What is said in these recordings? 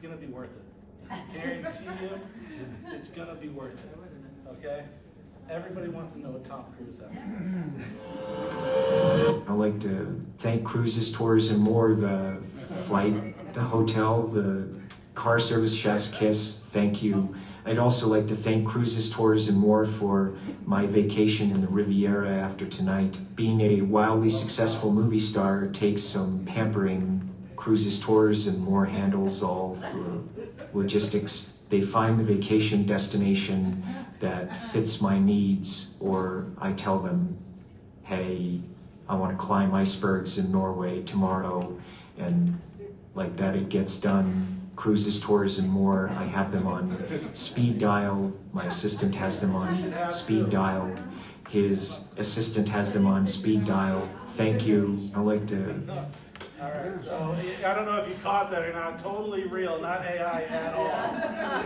gonna be worth it. Guarantee you, it's gonna be worth it, okay? Everybody wants to know what Tom Cruise has to say. I'd like to thank Cruises, Tours, and More, the flight, the hotel, the car service, Chef's Kiss, thank you. I'd also like to thank Cruises, Tours, and More for my vacation in the Riviera after tonight. Being a wildly successful movie star takes some pampering. Cruises, Tours, and More handles all the logistics. They find the vacation destination that fits my needs, or I tell them, hey, I want to climb icebergs in Norway tomorrow, and like that it gets done. Cruises, Tours, and More, I have them on speed dial. My assistant has them on speed dial. His assistant has them on speed dial. Thank you. I'd like to... All right, so I don't know if you caught that or not. Totally real, not AI at all.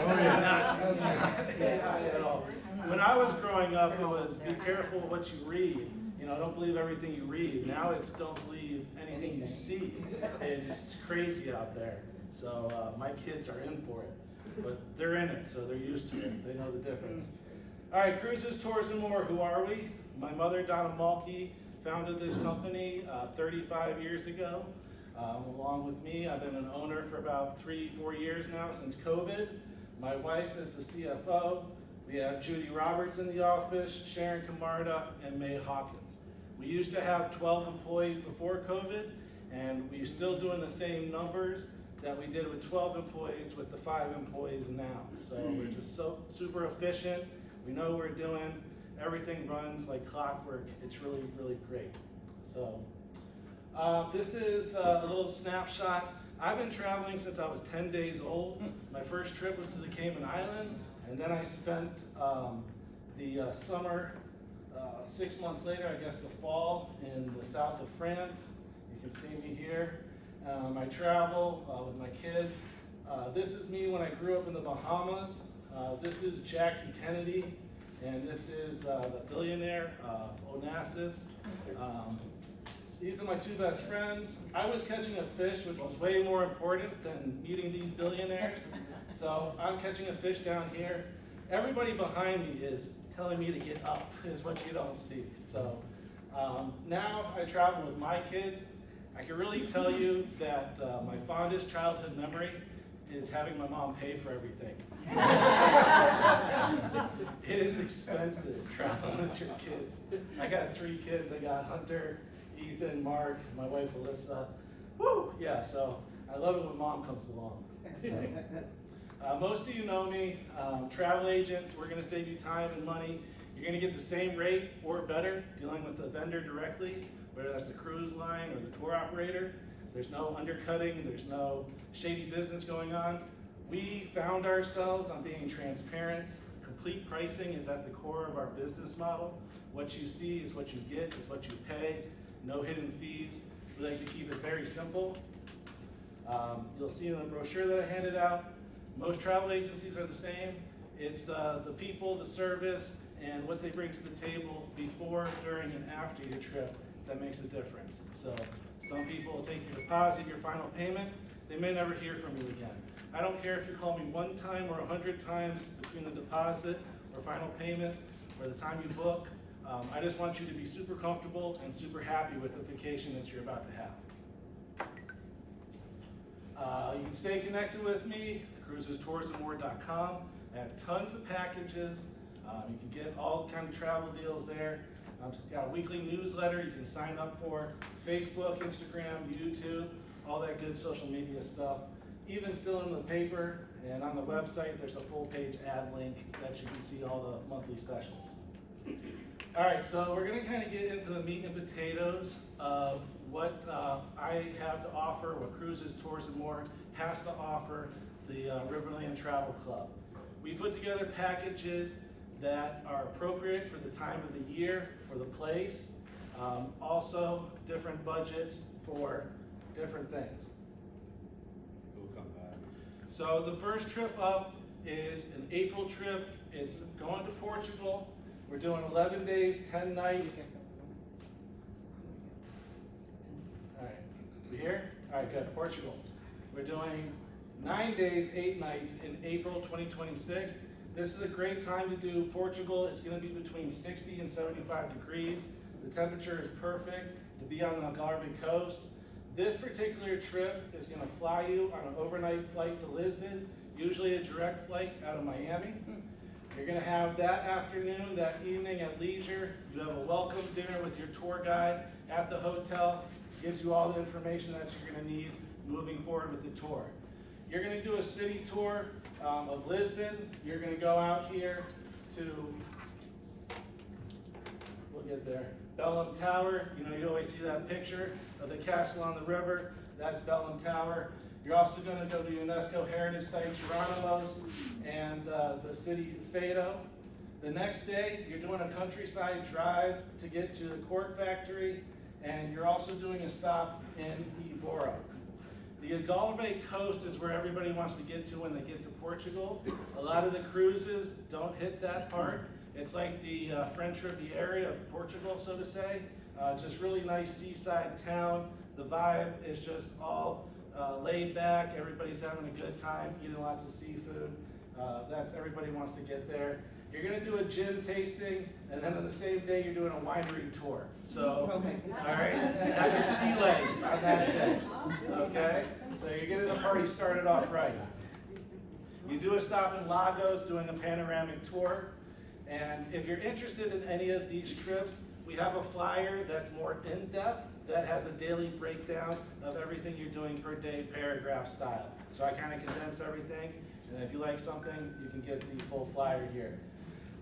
Not AI at all. When I was growing up, it was be careful what you read. You know, don't believe everything you read. Now it's don't believe anything you see. It's crazy out there. So my kids are in for it, but they're in it, so they're used to it. They know the difference. All right, Cruises, Tours, and More. Who are we? My mother, Donna Malke, founded this company 35 years ago. Along with me, I've been an owner for about 3-4 years now since COVID. My wife is the CFO. We have Judy Roberts in the office, Sharon Camarda, and May Hawkins. We used to have 12 employees before COVID, and we're still doing the same numbers that we did with 12 employees with the 5 employees now. So we're just so super efficient. We know what we're doing. Everything runs like clockwork. It's really, really great. So this is a little snapshot. I've been traveling since I was 10 days old. My first trip was to the Cayman Islands, and then I spent the summer, 6 months later, I guess the fall, in the south of France. You can see me here. I travel with my kids. This is me when I grew up in the Bahamas. This is Jackie Kennedy, and this is the billionaire, Onassis. These are my 2 best friends. I was catching a fish, which was way more important than meeting these billionaires. So I'm catching a fish down here. Everybody behind me is telling me to get up, is what you don't see. So now I travel with my kids. I can really tell you that my fondest childhood memory is having my mom pay for everything. It is expensive traveling with your kids. I got 3 kids. I got Hunter, Ethan, Mark, my wife Alyssa. Woo! Yeah, so I love it when mom comes along. Most of you know me, travel agents. We're going to save you time and money. You're going to get the same rate or better dealing with the vendor directly, whether that's the cruise line or the tour operator. There's no undercutting. There's no shady business going on. We found ourselves on being transparent. Complete pricing is at the core of our business model. What you see is what you get, is what you pay. No hidden fees. We like to keep it very simple. You'll see in the brochure that I handed out, most travel agencies are the same. It's the people, the service, and what they bring to the table before, during, and after your trip that makes a difference. So some people will take your deposit, your final payment. They may never hear from you again. I don't care if you call me 1 time or 100 times between the deposit or final payment or the time you book. I just want you to be super comfortable and super happy with the vacation that you're about to have. You can stay connected with me, cruisestoursandmore.com. I have tons of packages. You can get all kinds of travel deals there. I've got a weekly newsletter you can sign up for. Facebook, Instagram, YouTube, all that good social media stuff. Even still in the paper and on the website, there's a full page ad link that you can see all the monthly specials. All right, so we're going to kind of get into the meat and potatoes of what I have to offer, what Cruises, Tours, and More has to offer the Riverland Travel Club. We put together packages that are appropriate for the time of the year, for the place, also different budgets for different things. We'll come back. So the first trip up is an April trip. It's going to Portugal. We're doing 11 days, 10 nights. All right, we here? All right, good. Portugal. We're doing 9 days, 8 nights in April 2026. This is a great time to do Portugal. It's going to be between 60 and 75 degrees. The temperature is perfect to be on the Algarve coast. This particular trip is going to fly you on an overnight flight to Lisbon, usually a direct flight out of Miami. You're going to have that afternoon, that evening at leisure. You have a welcome dinner with your tour guide at the hotel. Gives you all the information that you're going to need moving forward with the tour. You're going to do a city tour of Lisbon. You're going to go out here to, we'll get there, Belém Tower. You know, you always see that picture of the castle on the river. That's Belém Tower. You're also going to go to UNESCO Heritage Site Geronimo's and the city Fado. The next day, you're doing a countryside drive to get to the cork factory, and you're also doing a stop in Évora. The Algarve coast is where everybody wants to get to when they get to Portugal. A lot of the cruises don't hit that part. It's like the French Riviera of Portugal, so to say. Just really nice seaside town. The vibe is just all laid back. Everybody's having a good time, eating lots of seafood. That's everybody wants to get there. You're going to do a gin tasting, and then on the same day, you're doing a winery tour. So, all right, have your sea legs on that day. Okay, so you're getting the party started off right. You do a stop in Lagos, doing a panoramic tour. And if you're interested in any of these trips, we have a flyer that's more in-depth that has a daily breakdown of everything you're doing per day, paragraph style. So I kind of condense everything, and if you like something, you can get the full flyer here.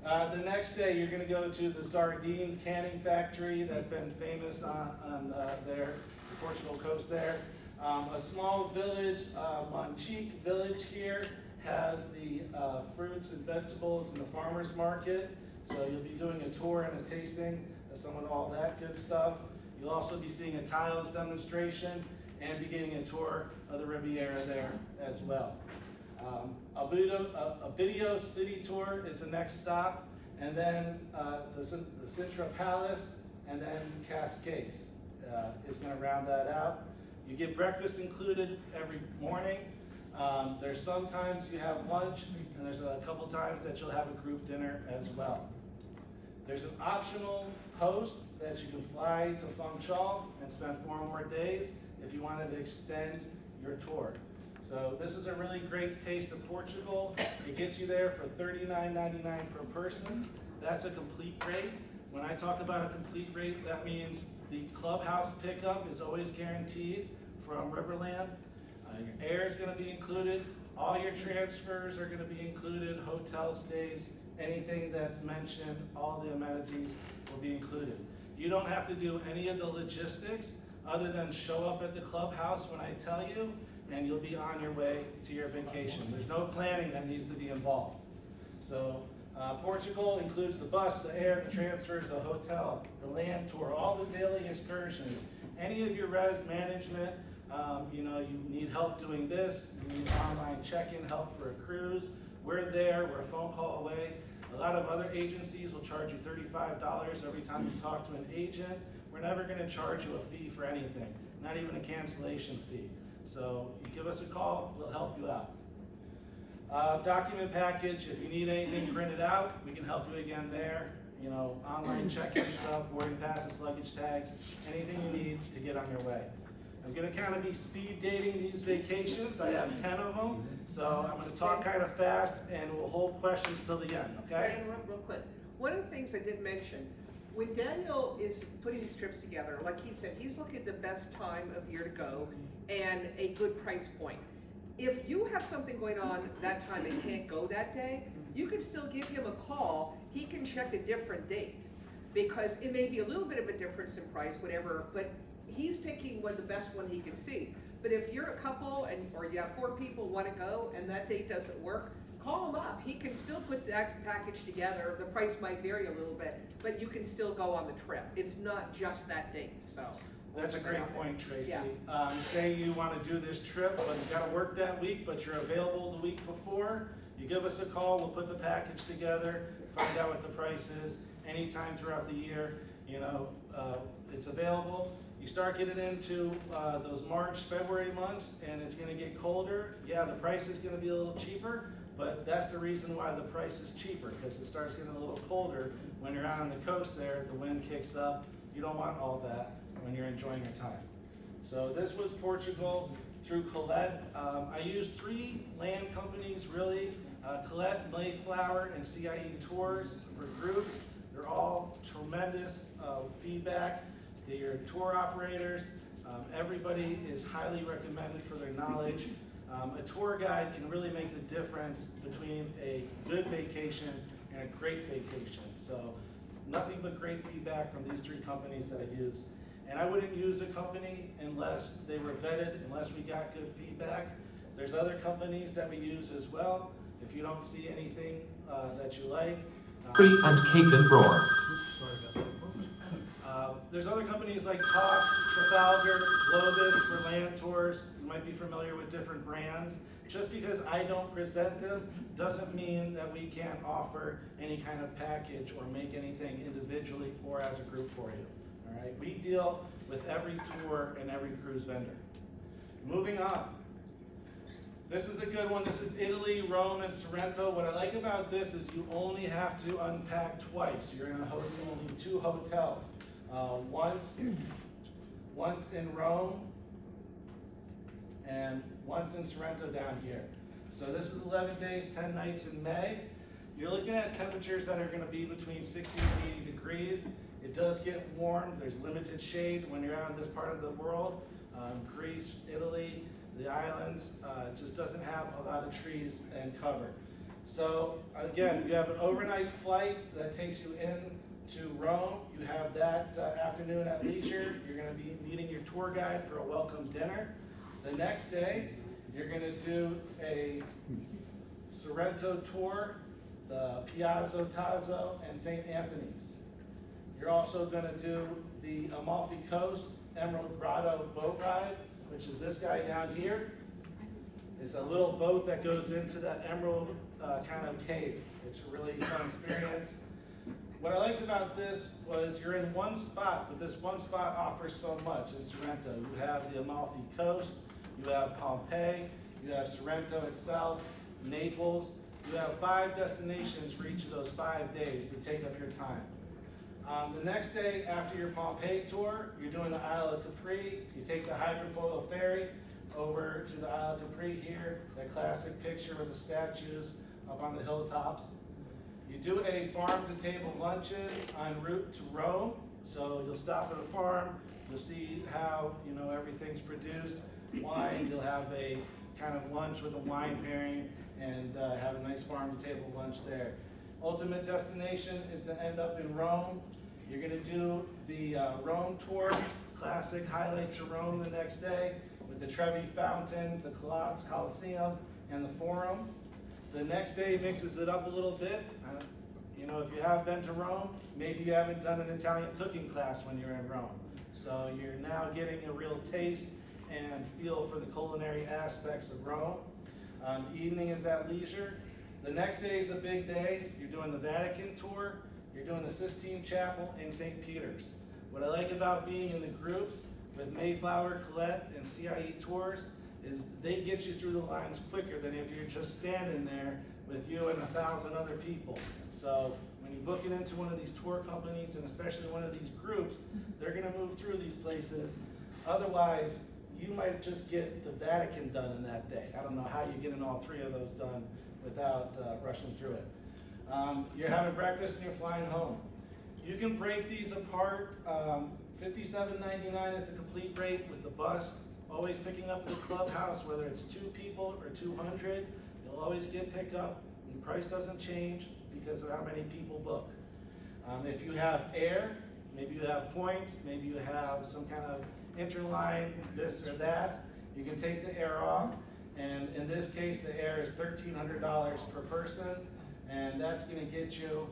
The next day, you're going to go to the sardines canning factory that's been famous on the Portugal coast there. A small village, Monchique village here, has the fruits and vegetables in the farmer's market. So you'll be doing a tour and a tasting of some of all that good stuff. You'll also be seeing a tiles demonstration and be getting a tour of the Riviera there as well. Abidio City Tour is the next stop, and then the Sintra Palace, and then Cascades is going to round that out. You get breakfast included every morning. There's sometimes you have lunch, and there's a couple times that you'll have a group dinner as well. There's an optional host that you can fly to Funchal and spend 4 more days if you wanted to extend your tour. So this is a really great taste of Portugal. It gets you there for $39.99 per person. That's a complete rate. When I talk about a complete rate, that means the clubhouse pickup is always guaranteed from Riverland. Your air is going to be included. All your transfers are going to be included. Hotel stays, anything that's mentioned, all the amenities will be included. You don't have to do any of the logistics other than show up at the clubhouse when I tell you, and you'll be on your way to your vacation. There's no planning that needs to be involved. So Portugal includes the bus, the air, the transfers, the hotel, the land tour, all the daily excursions. Any of your res management, you know, you need help doing this, you need online check-in help for a cruise. We're there, we're a phone call away. A lot of other agencies will charge you $35 every time you talk to an agent. We're never going to charge you a fee for anything, not even a cancellation fee. So you give us a call, we'll help you out. Document package, if you need anything printed out, we can help you again there. You know, online check-in stuff, boarding passes, luggage tags, anything you need to get on your way. I'm going to kind of be speed dating these vacations. I have 10 of them, so I'm going to talk kind of fast, and we'll hold questions till the end, okay? And real quick, one of the things I did mention, when Daniel is putting these trips together, like he said, he's looking at the best time of year to go and a good price point. If you have something going on that time and can't go that day, you can still give him a call. He can check a different date, because it may be a little bit of a difference in price, whatever, but he's picking the best one he can see. But if you're a couple or you have 4 people want to go and that date doesn't work, call him up. He can still put that package together. The price might vary a little bit, but you can still go on the trip. It's not just that date, so. That's a great point, Tracy. Yeah. Say you want to do this trip, but you got to work that week, but you're available the week before. You give us a call, we'll put the package together, find out what the price is. Anytime throughout the year, you know, it's available. You You start getting into those March, February months, and it's gonna get colder. Yeah, the price is gonna be a little cheaper, but that's the reason why the price is cheaper, because it starts getting a little colder. When you're out on the coast there, the wind kicks up. You don't want all that when you're enjoying your time. So this was Portugal through Colette. I used 3 land companies really, Colette, Mayflower, and CIE Tours for groups. They're all tremendous feedback. They're tour operators. Everybody is highly recommended for their knowledge. A tour guide can really make the difference between a good vacation and a great vacation. So nothing but great feedback from these 3 companies that I use. And I wouldn't use a company unless they were vetted, unless we got good feedback. There's other companies that we use as well. If you don't see anything that you like. Free and Kate and Roar. There's other companies like Talk, Trafalgar, Globus for land tours. You might be familiar with different brands. Just because I don't present them doesn't mean that we can't offer any kind of package or make anything individually or as a group for you. All right, we deal with every tour and every cruise vendor. Moving on. This is a good one. This is Italy, Rome, and Sorrento. What I like about this is you only have to unpack twice. You're in only 2 hotels. Once in Rome and once in Sorrento down here. So this is 11 days, 10 nights in May. You're looking at temperatures that are going to be between 60 and 80 degrees. It does get warm. There's limited shade when you're out in this part of the world. Greece, Italy, the islands, just doesn't have a lot of trees and cover. So again, you have an overnight flight that takes you in to Rome. You have that afternoon at leisure. You're going to be meeting your tour guide for a welcome dinner. The next day, you're going to do a Sorrento tour, the Piazza Tazo, and St. Anthony's. You're also going to do the Amalfi Coast Emerald Grotto boat ride, which is this guy down here. It's a little boat that goes into that emerald kind of cave. It's a really fun experience. What I liked about this was you're in one spot, but this one spot offers so much in Sorrento. You have the Amalfi Coast, you have Pompeii, you have Sorrento itself, Naples. You have 5 destinations for each of those 5 days to take up your time. The next day after your Pompeii tour, you're doing the Isle of Capri. You take the hydrofoil ferry over to the Isle of Capri here, that classic picture of the statues up on the hilltops. You do a farm-to-table luncheon en route to Rome. So you'll stop at a farm, you'll see how everything's produced. Wine, you'll have a kind of lunch with a wine pairing and have a nice farm-to-table lunch there. Ultimate destination is to end up in Rome. You're going to do the Rome tour, classic highlights of Rome the next day with the Trevi Fountain, the Colosseum, and the Forum. The next day mixes it up a little bit. If you have been to Rome, maybe you haven't done an Italian cooking class when you're in Rome. So you're now getting a real taste and feel for the culinary aspects of Rome. Evening is at leisure. The next day is a big day. You're doing the Vatican tour. You're doing the Sistine Chapel in St. Peter's. What I like about being in the groups with Mayflower, Colette, and CIE Tours is they get you through the lines quicker than if you're just standing there with you and 1,000 other people. So when you book it into one of these tour companies, and especially one of these groups, they're going to move through these places. Otherwise, you might just get the Vatican done in that day. I don't know how you're getting all 3 of those done without rushing through it. You're having breakfast and you're flying home. You can break these apart. $57.99 is the complete rate with the bus. Always picking up at the clubhouse, whether it's 2 people or 200. You'll always get pickup. The price doesn't change because of how many people book. If you have air, maybe you have points, maybe you have some kind of interline, this or that, you can take the air off. And in this case, the air is $1,300 per person, and that's going to get you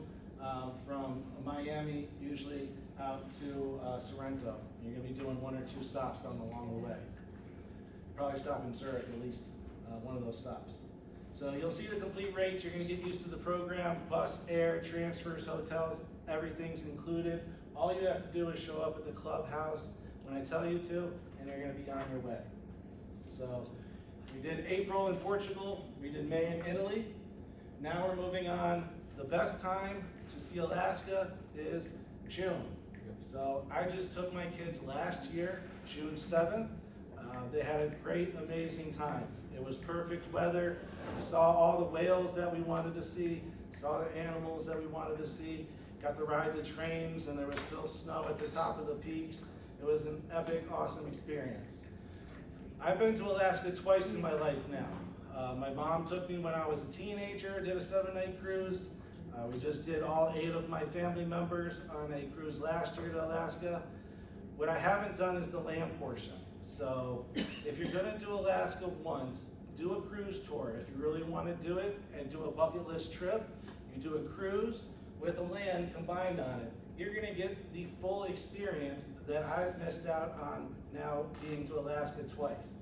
from Miami usually out to Sorrento. You're going to be doing 1 or 2 stops along the way. Probably stop in Zurich, at least one of those stops. So you'll see the complete rates. You're going to get used to the program, bus, air, transfers, hotels, everything's included. All you have to do is show up at the clubhouse when I tell you to, and you're gonna be on your way. So, we did April in Portugal, we did May in Italy. Now we're moving on. The best time to see Alaska is June. So I just took my kids last year, June 7th. They had a great, amazing time. It was perfect weather. We saw all the whales that we wanted to see, saw the animals that we wanted to see, got to ride the trains, and there was still snow at the top of the peaks. It was an epic, awesome experience. I've been to Alaska twice in my life now. My mom took me when I was a teenager, did a 7-night cruise. We just did all 8 of my family members on a cruise last year to Alaska. What I haven't done is the land portion. So if you're gonna do Alaska once, do a cruise tour. If you really wanna do it and do a bucket list trip, you do a cruise with a land combined on it. You're gonna get the full experience that I've missed out on now being to Alaska twice.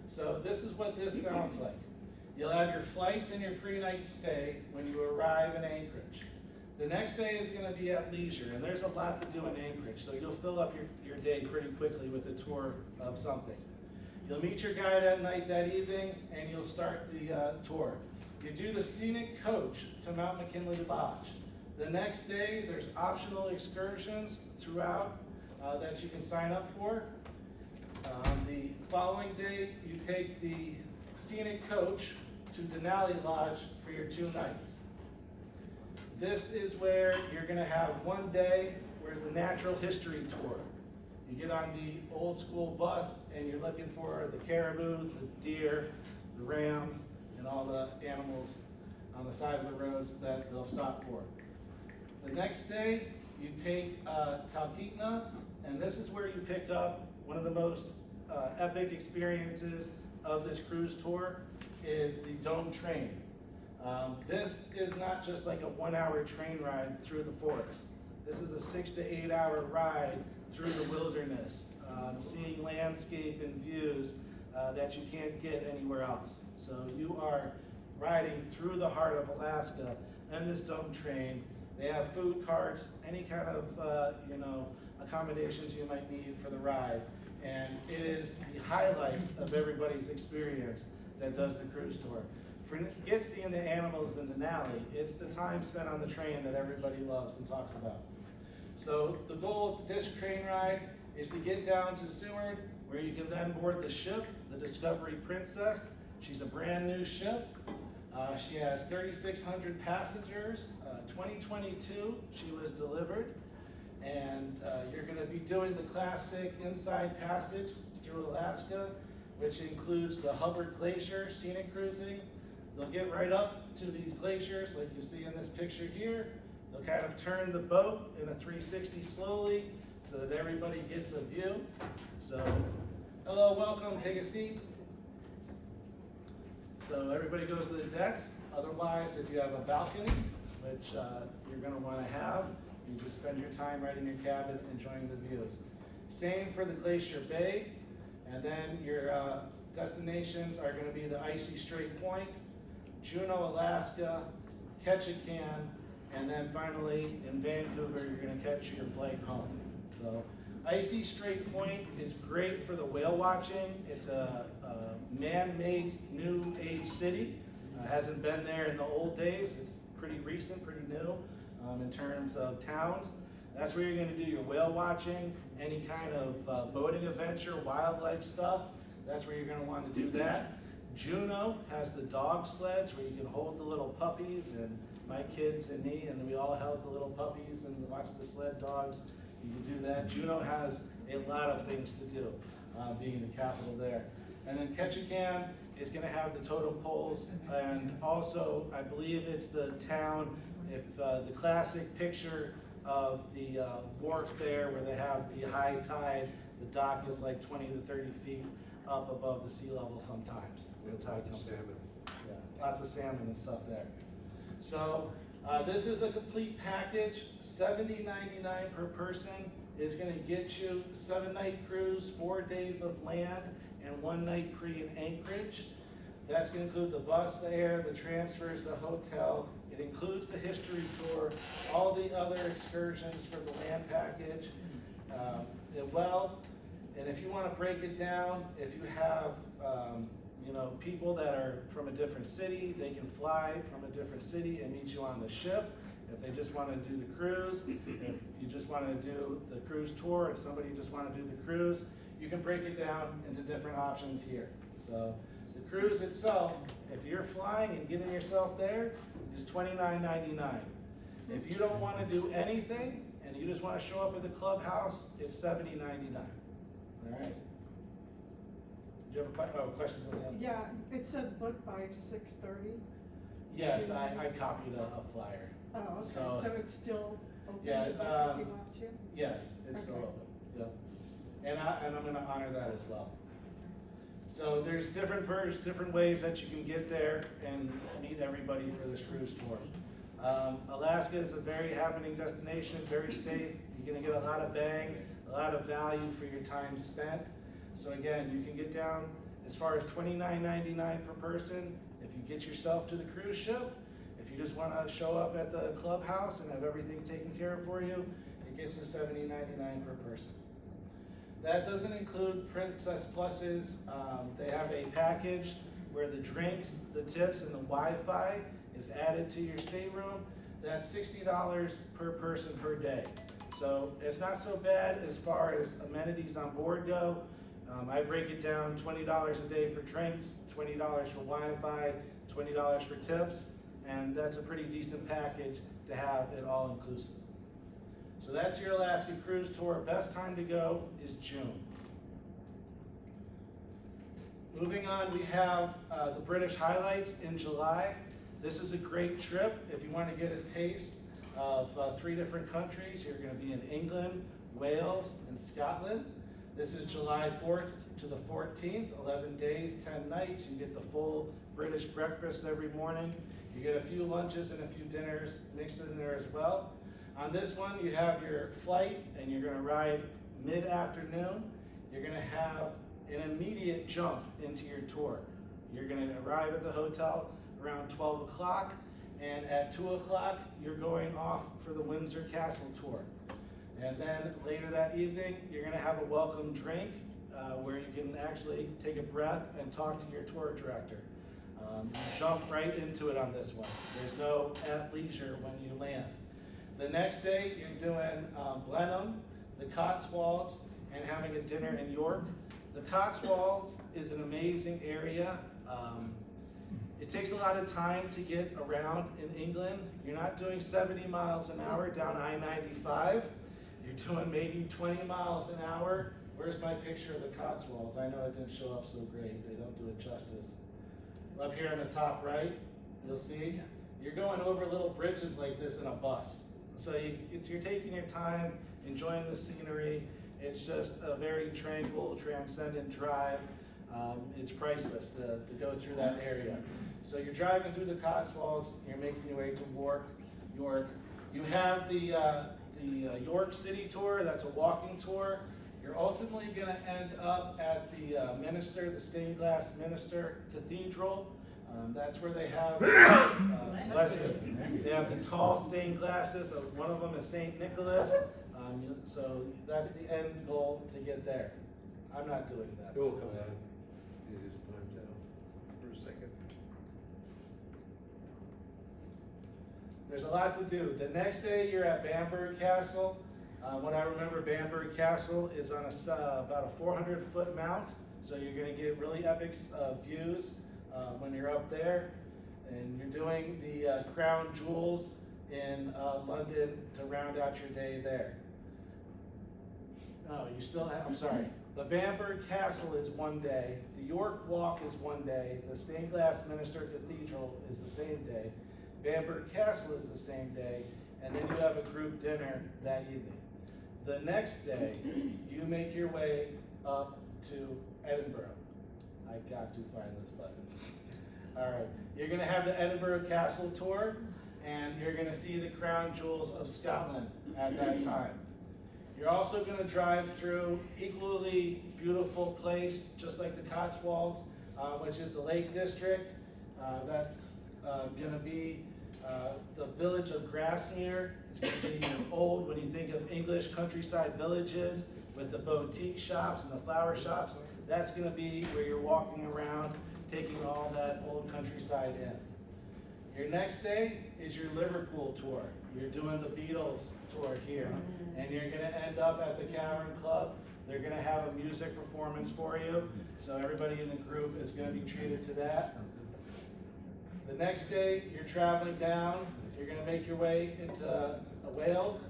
So this is what this sounds like. You'll have your flights and your pre-night stay when you arrive in Anchorage. The next day is gonna be at leisure, and there's a lot to do in Anchorage, so you'll fill up your day pretty quickly with a tour of something. You'll meet your guide at night that evening, and you'll start the tour. You do the scenic coach to Mount McKinley Lodge. The next day, there's optional excursions throughout that you can sign up for. The following day, you take the scenic coach to Denali Lodge for your 2 nights. This is where you're gonna have one day where the natural history tour. You get on the old school bus and you're looking for the caribou, the deer, the rams, and all the animals on the side of the roads that they'll stop for. The next day, you take Talkeetna, and this is where you pick up one of the most epic experiences of this cruise tour is the dome train. This is not just like a 1-hour train ride through the forest. This is a 6 to 8 hour ride through the wilderness, seeing landscape and views that you can't get anywhere else. So you are riding through the heart of Alaska in this dome train. They have food carts, any kind of accommodations you might need for the ride. And it is the highlight of everybody's experience that does the cruise tour. Forget seeing the animals in Denali, it's the time spent on the train that everybody loves and talks about. So the goal of this train ride is to get down to Seward, where you can then board the ship, the Discovery Princess. She's a brand new ship. She has 3,600 passengers. 2022, she was delivered. And you're gonna be doing the classic inside passage through Alaska, which includes the Hubbard Glacier scenic cruising. They'll get right up to these glaciers like you see in this picture here. They'll kind of turn the boat in a 360 slowly so that everybody gets a view. So, hello, welcome, take a seat. So everybody goes to the decks. Otherwise, if you have a balcony, which you're gonna wanna have, you just spend your time right in your cabin enjoying the views. Same for the Glacier Bay, and then your destinations are gonna be the Icy Strait Point, Juneau, Alaska, Ketchikan, and then finally in Vancouver, you're gonna catch your flight home. So Icy Strait Point is great for the whale watching. It's a man-made new age city. Hasn't been there in the old days. It's pretty recent, pretty new in terms of towns. That's where you're gonna do your whale watching, any kind of boating adventure, wildlife stuff. That's where you're gonna wanna do that. Juneau has the dog sleds where you can hold the little puppies, and my kids and me, and we all held the little puppies and watched the sled dogs. You can do that. Juneau has a lot of things to do, being the capital there. And then Ketchikan is gonna have the totem poles, and also, I believe it's the town, if the classic picture of the wharf there where they have the high tide, the dock is like 20 to 30 feet up above the sea level sometimes, when the tide comes in. Yeah, lots of salmon and stuff there. So this is a complete package. $70.99 per person is going to get you 7-night cruise, 4 days of land, and 1 night free in Anchorage. That's going to include the bus there, the transfers, the hotel. It includes the history tour, all the other excursions for the land package. And if you want to break it down, if you have, you know, people that are from a different city, they can fly from a different city and meet you on the ship. If they just want to do the cruise, if you just want to do the cruise tour, and somebody just want to do the cruise, you can break it down into different options here. So the cruise itself, if you're flying and getting yourself there, is $29.99. If you don't want to do anything and you just want to show up at the clubhouse, it's $70.99. All right. Do you have questions on that? Yeah, it says book by 6:30. Yes, I copied a flyer. Oh, okay, So- so it's still open Yeah, to book if you want to? Yes, it's still Okay. open. Yep. And I'm going to honor that as well. So there's different different ways that you can get there and meet everybody for this cruise tour. Alaska is a very happening destination, very safe. You're going to get a lot of bang, a lot of value for your time spent. So again, you can get down as far as $29.99 per person if you get yourself to the cruise ship. If you just want to show up at the clubhouse and have everything taken care of for you, it gets to $70.99 per person. That doesn't include Princess Pluses. They have a package where the drinks, the tips, and the Wi-Fi is added to your stateroom. That's $60 per person per day. So it's not so bad as far as amenities on board go. I break it down, $20 a day for drinks, $20 for Wi-Fi, $20 for tips, and that's a pretty decent package to have it all inclusive. So that's your Alaska cruise tour. Best time to go is June. Moving on, we have the British highlights in July. This is a great trip if you want to get a taste of 3 different countries. You're going to be in England, Wales, and Scotland. This is July 4th to the 14th, 11 days, 10 nights. You get the full British breakfast every morning. You get a few lunches and a few dinners mixed in there as well. On this one, you have your flight, and you're going to ride mid-afternoon. You're going to have an immediate jump into your tour. You're going to arrive at the hotel around 12 o'clock, and at 2 o'clock, you're going off for the Windsor Castle tour. And then later that evening, you're going to have a welcome drink where you can actually take a breath and talk to your tour director. You jump right into it on this one. There's no athleisure when you land. The next day, you're doing Blenheim, the Cotswolds, and having a dinner in York. The Cotswolds is an amazing area. It takes a lot of time to get around in England. You're not doing 70 miles an hour down I-95. You're doing maybe 20 miles an hour. Where's my picture of the Cotswolds? I know it didn't show up so great. They don't do it justice. Up here on the top right, you'll see, you're going over little bridges like this in a bus. So you're taking your time, enjoying the scenery. It's just a very tranquil, transcendent drive. It's priceless to go through that area. So you're driving through the Cotswolds, you're making your way to York. You have the York City tour, that's a walking tour. You're ultimately going to end up at the Minster, the stained glass Minster Cathedral. That's where they have, bless you. They have the tall stained glasses. One of them is St. Nicholas. So that's the end goal to get there. I'm not doing that. It will come out. It is timed out for a second. There's a lot to do. The next day you're at Bamberg Castle. What I remember, Bamberg Castle is on about a 400-foot mount, so you're going to get really epic views when you're up there. And you're doing the crown jewels in London to round out your day there. Oh, you still have, I'm sorry. The Bamberg Castle is one day. The York Walk is one day. The stained glass Minster Cathedral is the same day. Bamberg Castle is the same day. And then you have a group dinner that evening. The next day, you make your way up to Edinburgh. I got to find this button. All right, you're gonna have the Edinburgh Castle tour, and you're gonna see the crown jewels of Scotland at that time. You're also gonna drive through equally beautiful place, just like the Cotswolds, which is the Lake District. That's gonna be the village of Grasmere. It's going to be old when you think of English countryside villages. with the boutique shops and the flower shops. That's gonna be where you're walking around, taking all that old countryside in. Your next day is your Liverpool tour. You're doing the Beatles tour here, and you're gonna end up at the Cavern Club. They're gonna have a music performance for you, so everybody in the group is gonna be treated to that. The next day, you're traveling down, you're gonna make your way into Wales.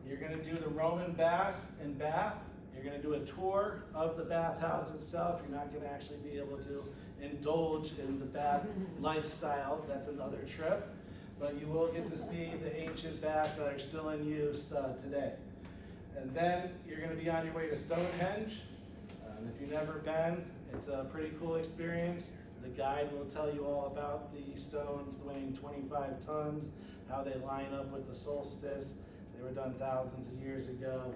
You're gonna do the Roman baths in Bath. You're gonna do a tour of the bathhouse itself. You're not gonna actually be able to indulge in the bath lifestyle. That's another trip. But you will get to see the ancient baths that are still in use today. And then you're gonna be on your way to Stonehenge. If you've never been, it's a pretty cool experience. The guide will tell you all about the stones weighing 25 tons, how they line up with the solstice. They were done thousands of years ago,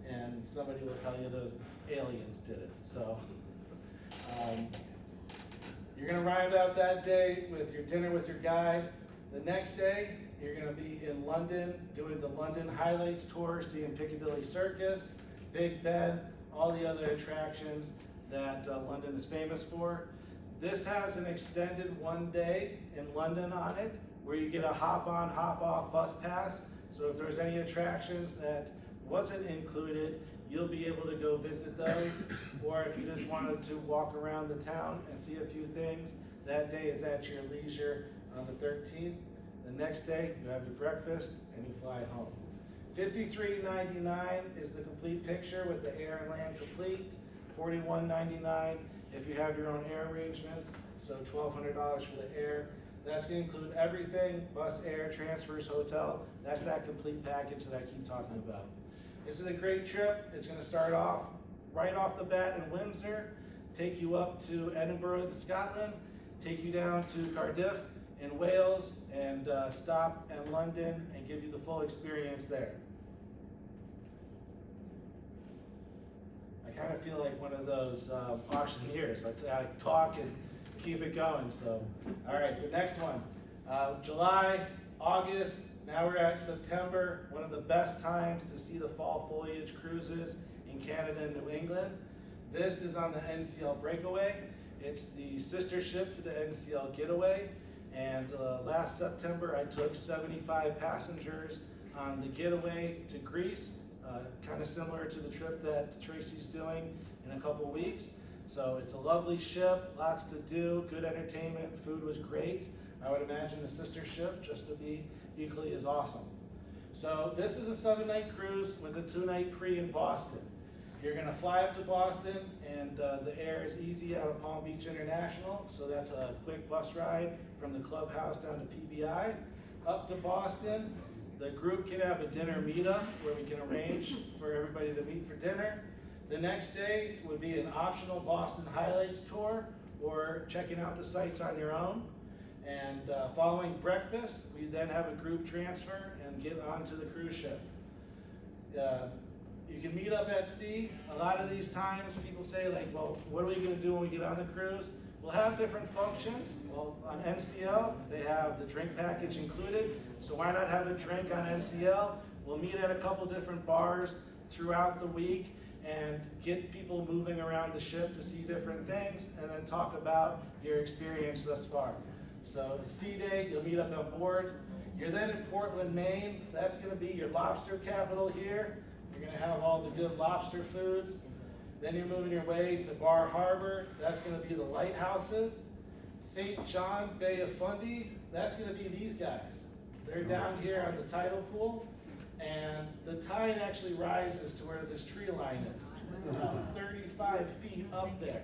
and somebody will tell you those aliens did it. So you're gonna round out that day with your dinner with your guide. The next day, you're gonna be in London, doing the London Highlights Tour, seeing Piccadilly Circus, Big Ben, all the other attractions that London is famous for. This has an extended 1 day in London on it, where you get a hop-on, hop-off bus pass. So if there's any attractions that wasn't included, you'll be able to go visit those. Or if you just wanted to walk around the town and see a few things, that day is at your leisure on the 13th. The next day, you have your breakfast and you fly home. $53.99 is the complete picture with the air and land complete. $41.99 if you have your own air arrangements, so $1,200 for the air. That's gonna include everything, bus, air, transfers, hotel. That's that complete package that I keep talking about. This is a great trip. It's gonna start off right off the bat in Windsor, take you up to Edinburgh, Scotland, take you down to Cardiff in Wales, and stop in London and give you the full experience there. I kind of feel like one of those auctioneers. I talk and keep it going. So, all right, the next one, July, August. Now we're at September. One of the best times to see the fall foliage cruises in Canada and New England. This is on the NCL Breakaway. It's the sister ship to the NCL Getaway. And last September, I took 75 passengers on the Getaway to Greece. Kind of similar to the trip that Tracy's doing in a couple weeks. So it's a lovely ship, lots to do, good entertainment, food was great. I would imagine the sister ship just to be equally as awesome. So this is a 7-night cruise with a 2-night pre in Boston. You're gonna fly up to Boston, and the air is easy out of Palm Beach International, so that's a quick bus ride from the clubhouse down to PBI. Up to Boston, the group can have a dinner meetup where we can arrange for everybody to meet for dinner. The next day would be an optional Boston Highlights tour or checking out the sites on your own. And following breakfast, we then have a group transfer and get onto the cruise ship. You can meet up at sea. A lot of these times people say like, well, what are we gonna do when we get on the cruise? We'll have different functions. Well, on NCL, they have the drink package included, so why not have a drink on NCL? We'll meet at a couple different bars throughout the week and get people moving around the ship to see different things, and then talk about your experience thus far. So the sea day, you'll meet up on board. You're then in Portland, Maine. That's gonna be your lobster capital here. You're gonna have all the good lobster foods. Then you're moving your way to Bar Harbor. That's gonna be the lighthouses. St. John Bay of Fundy, that's gonna be these guys. They're down here on the tidal pool, and the tide actually rises to where this tree line is. It's about 35 feet up there.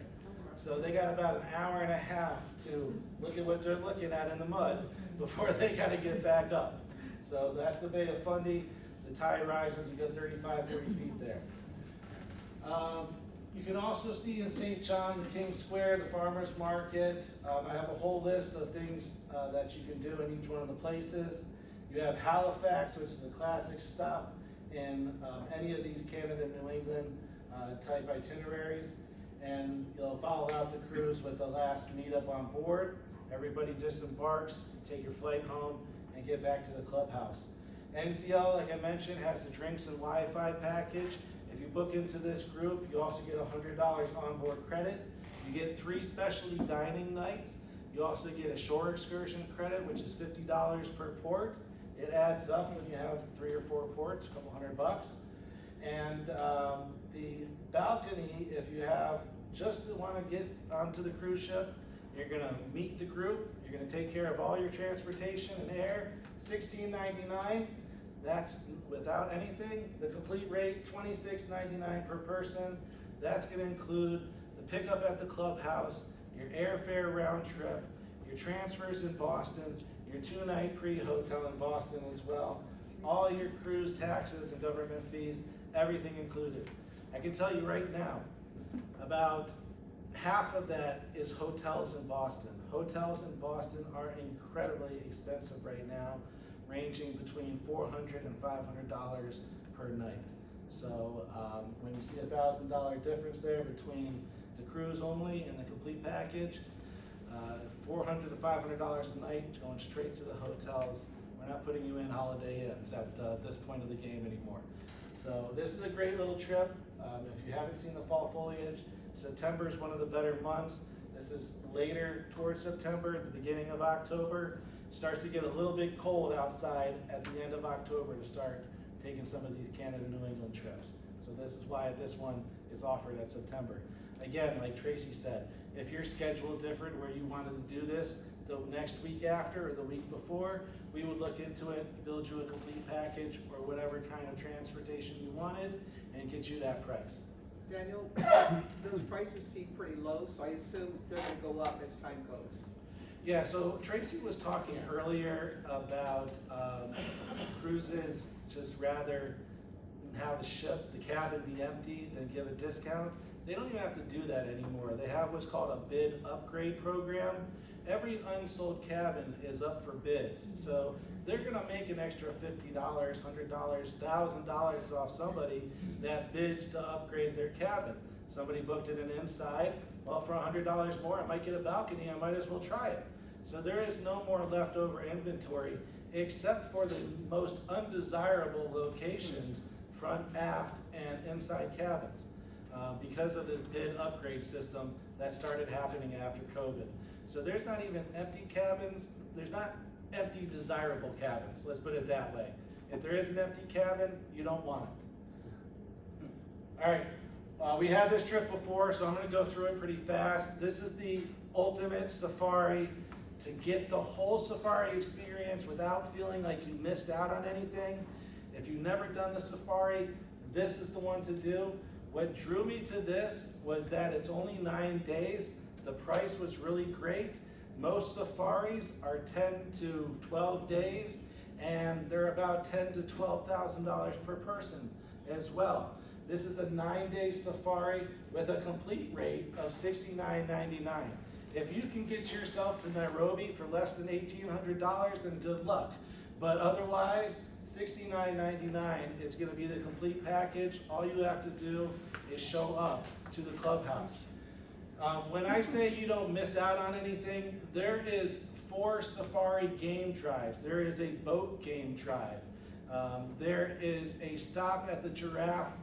So they got about an hour and a half to look at what they're looking at in the mud before they gotta get back up. So that's the Bay of Fundy. The tide rises, you go 35, 40 feet there. You can also see in St. John, the King Square, the farmer's market. I have a whole list of things that you can do in each one of the places. You have Halifax, which is a classic stop in any of these Canada and New England type itineraries. And you'll follow out the cruise with the last meetup on board. Everybody disembarks, take your flight home, and get back to the clubhouse. NCL, like I mentioned, has the drinks and Wi-Fi package. If you book into this group, you also get $100 onboard credit. You get 3 specialty dining nights. You also get a shore excursion credit, which is $50 per port. It adds up when you have 3 or 4 ports, a couple $100. And the balcony, if you have just want to get onto the cruise ship, you're gonna meet the group, you're gonna take care of all your transportation and air, $16.99. That's without anything. The complete rate, $26.99 per person. That's gonna include the pickup at the clubhouse, your airfare round trip, your transfers in Boston, your 2-night pre-hotel in Boston as well, all your cruise taxes and government fees, everything included. I can tell you right now, about half of that is hotels in Boston. Hotels in Boston are incredibly expensive right now, ranging between $400 and $500 per night. So when you see $1,000 difference there between the cruise only and the complete package, $400 to $500 a night going straight to the hotels. We're not putting you in Holiday Inns at this point of the game anymore. So this is a great little trip. If you haven't seen the fall foliage, September is one of the better months. This is later towards September, the beginning of October. It starts to get a little bit cold outside at the end of October to start taking some of these Canada, New England trips. So this is why this one is offered at September. Again, like Tracy said, if your schedule different where you wanted to do this the next week after or the week before, we would look into it, build you a complete package or whatever kind of transportation you wanted and get you that price. Daniel, those prices seem pretty low, so I assume they're gonna go up as time goes. Yeah, so Tracy was talking earlier about cruises just rather have the ship, the cabin be empty than give a discount. They don't even have to do that anymore. They have what's called a bid upgrade program. Every unsold cabin is up for bids. So they're gonna make an extra $50, $100, $1,000 off somebody that bids to upgrade their cabin. Somebody booked it an inside, well, for $100 more, I might get a balcony, I might as well try it. So there is no more leftover inventory except for the most undesirable locations, front, aft, and inside cabins. Because of this bid upgrade system that started happening after COVID. So there's not even empty cabins, there's not empty desirable cabins, let's put it that way. If there is an empty cabin, you don't want it. All right, we had this trip before, so I'm gonna go through it pretty fast. This is the ultimate safari to get the whole safari experience without feeling like you missed out on anything. If you've never done the safari, this is the one to do. What drew me to this was that it's only 9 days. The price was really great. Most safaris are 10 to 12 days, and they're about $10,000 to $12,000 per person as well. This is a 9-day safari with a complete rate of $69.99. If you can get yourself to Nairobi for less than $1,800, then good luck. But otherwise, $69.99, it's gonna be the complete package. All you have to do is show up to the clubhouse. When I say you don't miss out on anything, there is 4 safari game drives. There is a boat game drive. There is a stop at the giraffe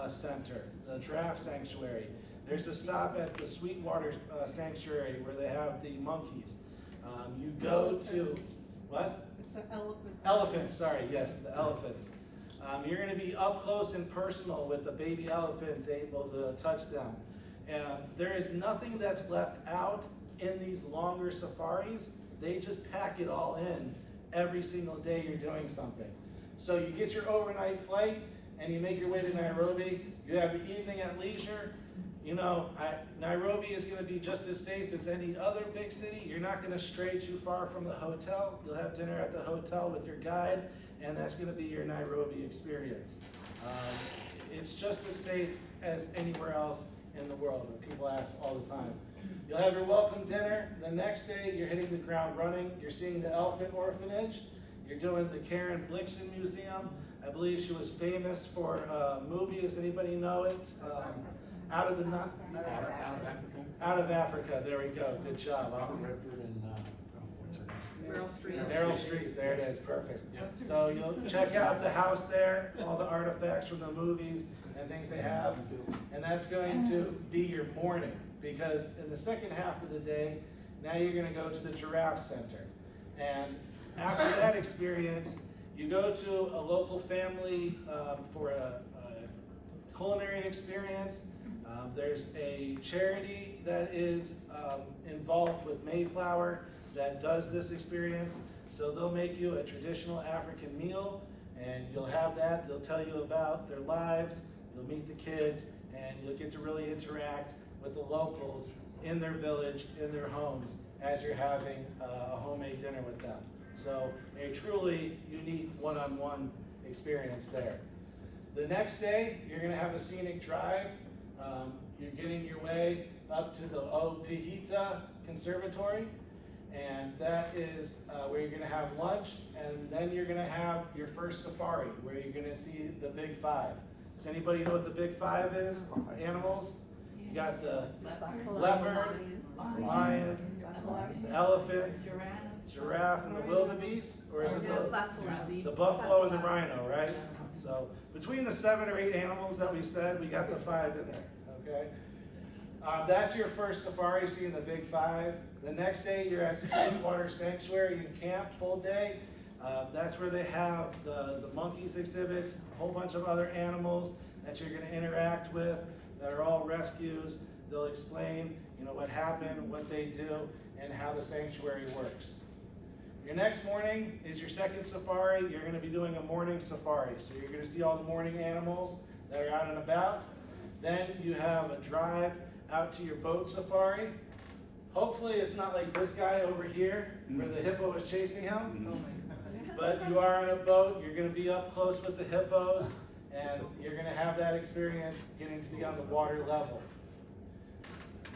center, the giraffe sanctuary. There's a stop at the Sweetwater sanctuary where they have the monkeys. You go to, what? It's an elephant. Elephants, sorry, yes, the elephants. You're gonna be up close and personal with the baby elephants, able to touch them. There is nothing that's left out in these longer safaris. They just pack it all in every single day you're doing something. So you get your overnight flight and you make your way to Nairobi. You have the evening at leisure. You know, Nairobi is going to be just as safe as any other big city. You're not going to stray too far from the hotel. You'll have dinner at the hotel with your guide, and that's going to be your Nairobi experience. It's just as safe as anywhere else in the world. People ask all the time. You'll have your welcome dinner. The next day, you're hitting the ground running. You're seeing the elephant orphanage. You're doing the Karen Blixen Museum. I believe she was famous for a movie. Does anybody know it? Out of Africa. There we go. Good job. Redford and, what's her name? Meryl Streep. Meryl street, there it is, perfect. So you'll check out the house there, all the artifacts from the movies and things they have. And that's going to be your morning, because in the second half of the day, now you're gonna go to the Giraffe Center. And after that experience, you go to a local family for a culinary experience. There's a charity that is involved with Mayflower that does this experience. So they'll make you a traditional African meal, and you'll have that. They'll tell you about their lives, you'll meet the kids, and you'll get to really interact with the locals in their village, in their homes, as you're having a homemade dinner with them. So a truly unique one-on-one experience there. The next day, you're gonna have a scenic drive. You're getting your way up to the O Pihita Conservatory, and that is where you're gonna have lunch, and then you're gonna have your first safari, where you're gonna see the Big Five. Does anybody know what the Big Five is? Animals? You got the leopard, lion, the elephant, giraffe, and the wildebeest, or is it the buffalo and the rhino, right? So between the 7 or 8 animals that we said, we got the 5 in there, okay? That's your first safari, seeing the Big Five. The next day, you're at Sweetwater Sanctuary. You can camp full day. That's where they have the monkeys exhibits, a whole bunch of other animals that you're gonna interact with that are all rescues. They'll explain, what happened, what they do, and how the sanctuary works. Your next morning is your second safari. You're gonna be doing a morning safari. So you're gonna see all the morning animals that are out and about. Then you have a drive out to your boat safari. Hopefully it's not like this guy over here where the hippo is chasing him. But you are on a boat, you're gonna be up close with the hippos, and you're gonna have that experience getting to be on the water level.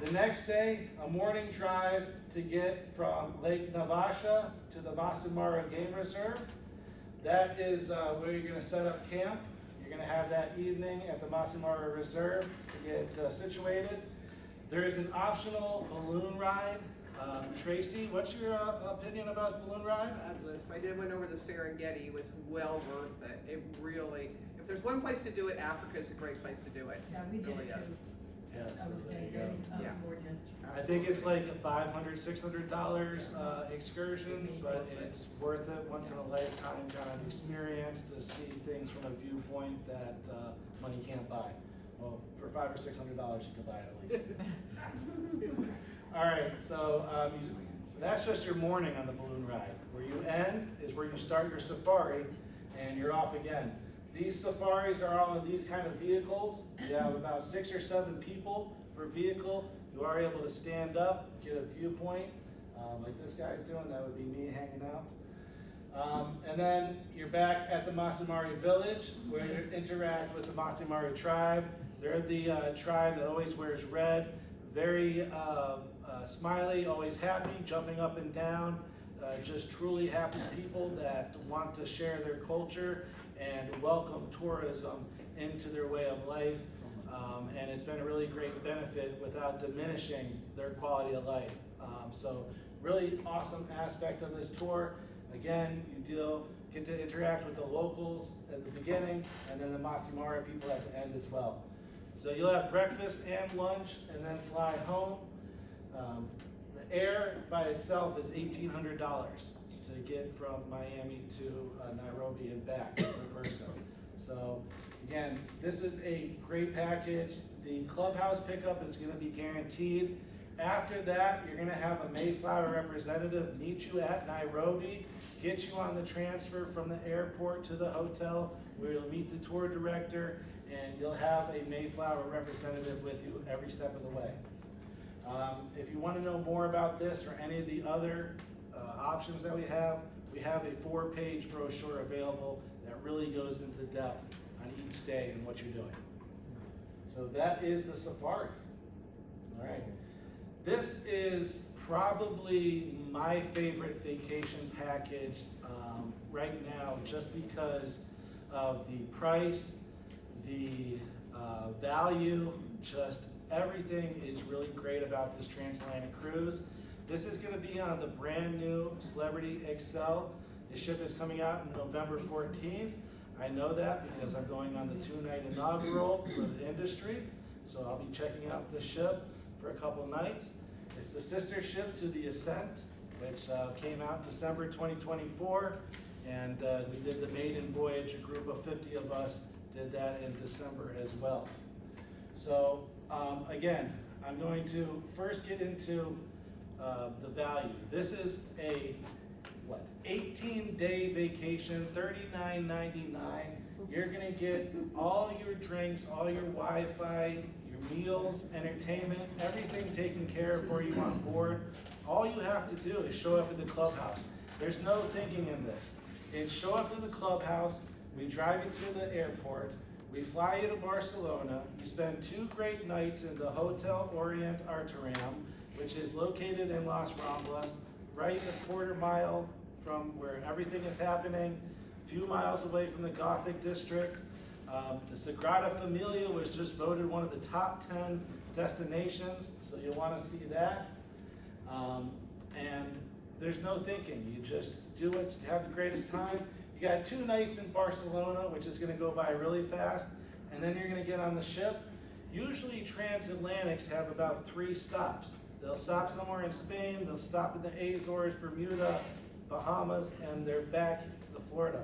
The next day, a morning drive to get from Lake Navasha to the Masamara Game Reserve. That is where you're gonna set up camp. You're gonna have that evening at the Masamara Reserve to get situated. There is an optional balloon ride. Tracy, what's your opinion about the balloon ride? Fabulous. I did one over the Serengeti. It was well worth it. It really, if there's one place to do it, Africa is a great place to do it. Yeah, we did Really it is. too. Yes, I would say very, Yeah. I think it's like a $500, $600 excursion, but it's worth it, once in a lifetime kind of experience to see things from a viewpoint that money can't buy. Well, for $500 or $600, you can buy it at least. All right, so that's just your morning on the balloon ride. Where you end is where you start your safari, and you're off again. These safaris are all in these kind of vehicles. You have about 6 or 7 people per vehicle. You are able to stand up, get a viewpoint, like this guy's doing. That would be me hanging out. And then you're back at the Masamari village, where you interact with the Masamari tribe. They're the tribe that always wears red, very smiley, always happy, jumping up and down, just truly happy people that want to share their culture and welcome tourism into their way of life. And it's been a really great benefit without diminishing their quality of life. So really awesome aspect of this tour. Again, you get to interact with the locals at the beginning, and then the Masamara people at the end as well. So you'll have breakfast and lunch, and then fly home. The air by itself is $1,800 to get from Miami to Nairobi and back per person. So again, this is a great package. The clubhouse pickup is going to be guaranteed. After that, you're going to have a Mayflower representative meet you at Nairobi, get you on the transfer from the airport to the hotel, where you'll meet the tour director, and you'll have a Mayflower representative with you every step of the way. If you want to know more about this or any of the other options that we have a 4-page brochure available that really goes into depth on each day and what you're doing. So that is the safari. All right. This is probably my favorite vacation package right now, just because of the price, the value, just everything is really great about this transatlantic cruise. This is going to be on the brand new Celebrity XL. The ship is coming out on November 14th. I know that because I'm going on the 2-night inaugural for the industry. So I'll be checking out the ship for a couple nights. It's the sister ship to the Ascent, which came out December 2024. And we did the maiden voyage. A group of 50 of us did that in December as well. So again, I'm going to first get into the value. This is a 18-day vacation, $39.99. You're gonna get all your drinks, all your Wi-Fi, your meals, entertainment, everything taken care of for you on board. All you have to do is show up at the clubhouse. There's no thinking in this. It's show up at the clubhouse, we drive you to the airport, we fly you to Barcelona, you spend 2 great nights in the Hotel Orient Arteram, which is located in Las Ramblas, right a quarter mile from where everything is happening, a few miles away from the Gothic district. The Sagrada Familia was just voted one of the top 10 destinations, so you'll want to see that. And there's no thinking, you just do it, you have the greatest time. You got 2 nights in Barcelona, which is going to go by really fast, and then you're going to get on the ship. Usually transatlantics have about 3 stops. They'll stop somewhere in Spain, they'll stop in the Azores, Bermuda, Bahamas, and they're back to Florida.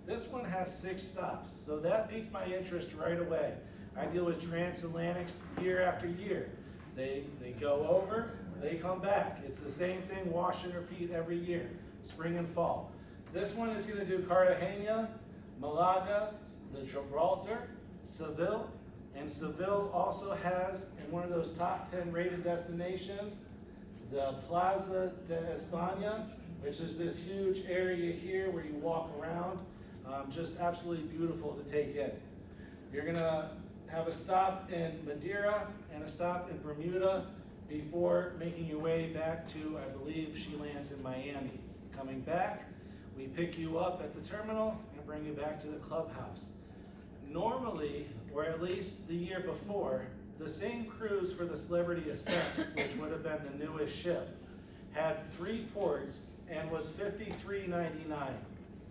This one has 6 stops, so that piqued my interest right away. I deal with transatlantics year after year. They go over, they come back. It's the same thing, wash and repeat every year, spring and fall. This one is going to do Cartagena, Malaga, the Gibraltar, Seville, and Seville also has, in one of those top 10 rated destinations, the Plaza de España, which is this huge area here where you walk around. Just absolutely beautiful to take in. You're going to have a stop in Madeira and a stop in Bermuda before making your way back to, I believe she lands in Miami. Coming back, we pick you up at the terminal and bring you back to the clubhouse. Normally, or at least the year before, the same cruise for the Celebrity Ascent, which would have been the newest ship, had 3 ports and was $53.99.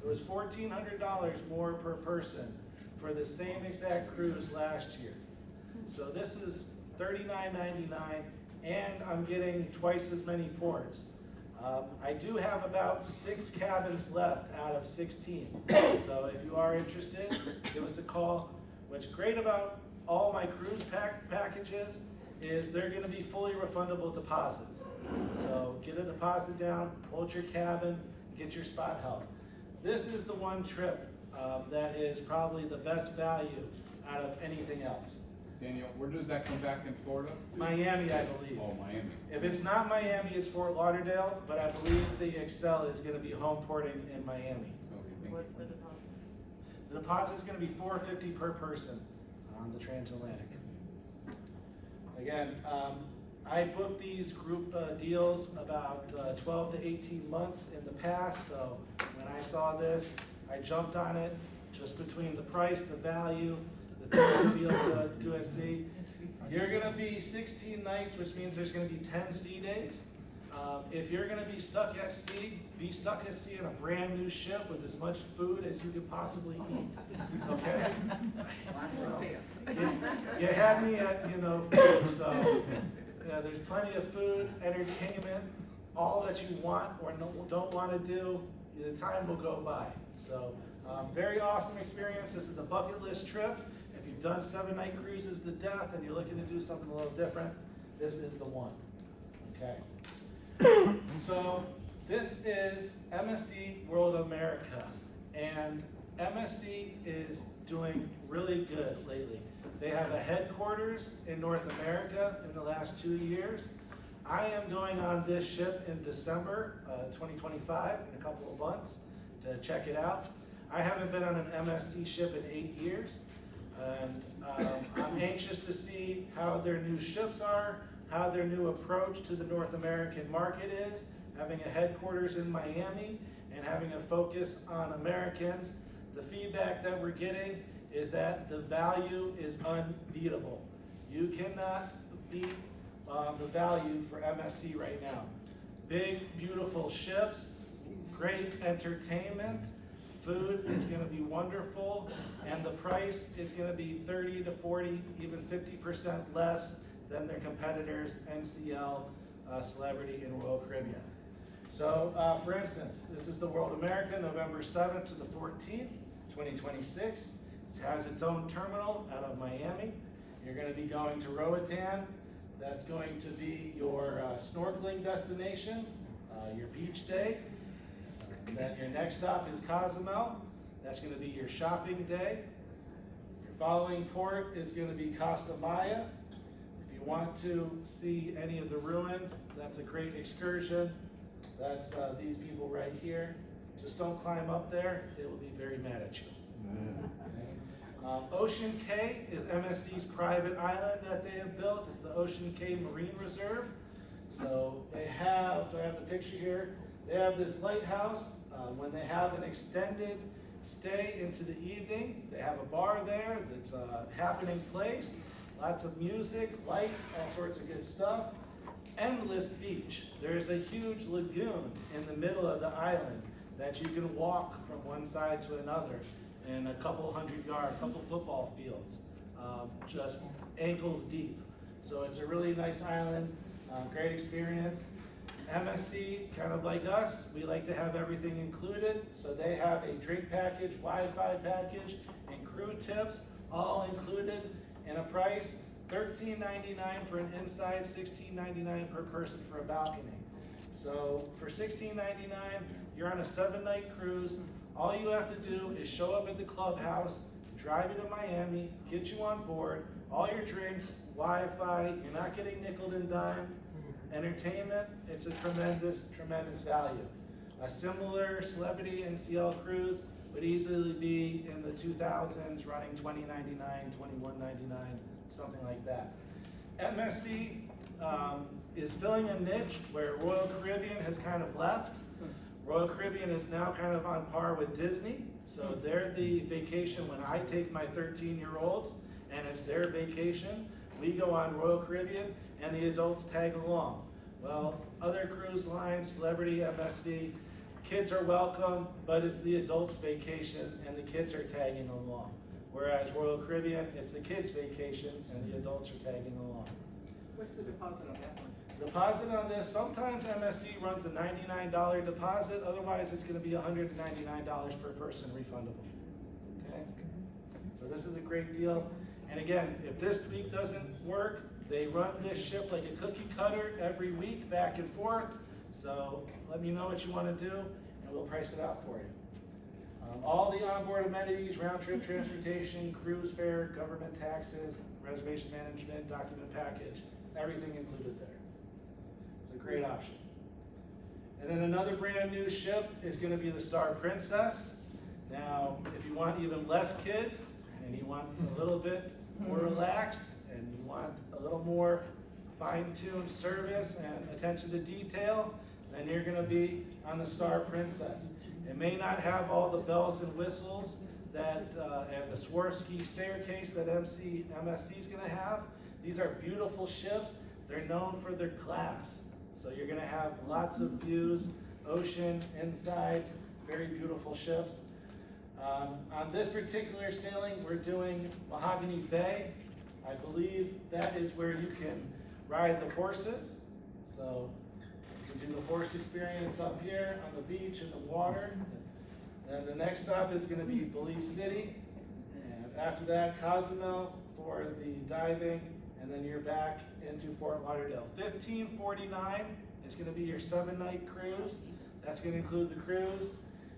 It was $1,400 more per person for the same exact cruise last year. So this is $39.99, and I'm getting twice as many ports. I do have about 6 cabins left out of 16. So if you are interested, give us a call. What's great about all my cruise packages is they're going to be fully refundable deposits. So get a deposit down, hold your cabin, get your spot held. This is the one trip that is probably the best value out of anything else. Daniel, where does that come back in Florida? Miami, I believe. Oh, Miami. If it's not Miami, it's Fort Lauderdale, but I believe the Excel is going to be home porting in Miami. Okay, thank you. What's the deposit? The deposit is going to be $450 per person on the transatlantic. Again, I booked these group deals about 12 to 18 months in the past, so when I saw this, I jumped on it just between the price, the value, the time to be able to do at sea. You're going to be 16 nights, which means there's going to be 10 sea days. If you're going to be stuck at sea in a brand new ship with as much food as you could possibly eat. Okay? Lots of pants. You had me at, food, so there's plenty of food, entertainment, all that you want or don't want to do, the time will go by. So, very awesome experience. This is a bucket list trip. If you've done 7-night cruises to death and you're looking to do something a little different, this is the one. Okay. So this is MSC World America, and MSC is doing really good lately. They have a headquarters in North America in the last 2 years. I am going on this ship in December 2025, in a couple of months, to check it out. I haven't been on an MSC ship in 8 years, and I'm anxious to see how their new ships are, how their new approach to the North American market is, having a headquarters in Miami and having a focus on Americans. The feedback that we're getting is that the value is unbeatable. You cannot beat the value for MSC right now. Big, beautiful ships, great entertainment, food is gonna be wonderful, and the price is gonna be 30 to 40, even 50% less than their competitors, NCL, Celebrity, and Royal Caribbean. So, for instance, this is the World America, November 7th to the 14th, 2026. It has its own terminal out of Miami. You're gonna be going to Roatan. That's going to be your snorkeling destination, your beach day. And then your next stop is Cozumel. That's gonna be your shopping day. Your following port is gonna be Costa Maya. If you want to see any of the ruins, that's a great excursion. That's these people right here. Just don't climb up there, they will be very mad at you. Ocean Cay is MSC's private island that they have built. It's the Ocean Cay Marine Reserve. So they have, do I have the picture here? They have this lighthouse. When they have an extended stay into the evening, they have a bar there that's a happening place. Lots of music, lights, all sorts of good stuff. Endless beach. There's a huge lagoon in the middle of the island that you can walk from one side to another in a couple 100-yard, couple football fields, just ankles deep. So it's a really nice island, great experience. MSC, kind of like us, we like to have everything included. So they have a drink package, Wi-Fi package, and crew tips, all included in a price, $13.99 for an inside, $16.99 per person for a balcony. So for $16.99, you're on a 7-night cruise. All you have to do is show up at the clubhouse, drive you to Miami, get you on board, all your drinks, Wi-Fi, you're not getting nickeled and dimed. Entertainment, it's a tremendous, tremendous value. A similar Celebrity NCL cruise would easily be in the 2000s, running $20.99, $21.99, something like that. MSC is filling a niche where Royal Caribbean has kind of left. Royal Caribbean is now kind of on par with Disney. So they're the vacation when I take my 13-year-olds and it's their vacation. We go on Royal Caribbean and the adults tag along. Well, other cruise lines, Celebrity, MSC, kids are welcome, but it's the adults' vacation and the kids are tagging along. Whereas Royal Caribbean, it's the kids' vacation and the adults are tagging along. What's the deposit on that one? Deposit on this, sometimes MSC runs a $99 deposit, otherwise it's gonna be $199 per person refundable. Okay? So this is a great deal. And again, if this week doesn't work, they run this ship like a cookie cutter every week, back and forth. So let me know what you wanna do and we'll price it out for you. All the onboard amenities, round trip transportation, cruise fare, government taxes, reservation management, document package, everything included there. It's a great option. And then another brand new ship is gonna be the Star Princess. Now, if you want even less kids and you want a little bit more relaxed and you want a little more fine-tuned service and attention to detail, then you're gonna be on the Star Princess. It may not have all the bells and whistles that, and the Swarovski staircase that MSC is gonna have. These are beautiful ships. They're known for their glass. So you're gonna have lots of views, ocean, insides, very beautiful ships. On this particular sailing, we're doing Mahogany Bay. I believe that is where you can ride the horses. So you can do the horse experience up here on the beach in the water. Then the next stop is gonna be Belize City. And after that, Cozumel for the diving. And then you're back into Fort Lauderdale. $15.49 is gonna be your 7-night cruise. That's gonna include the cruise.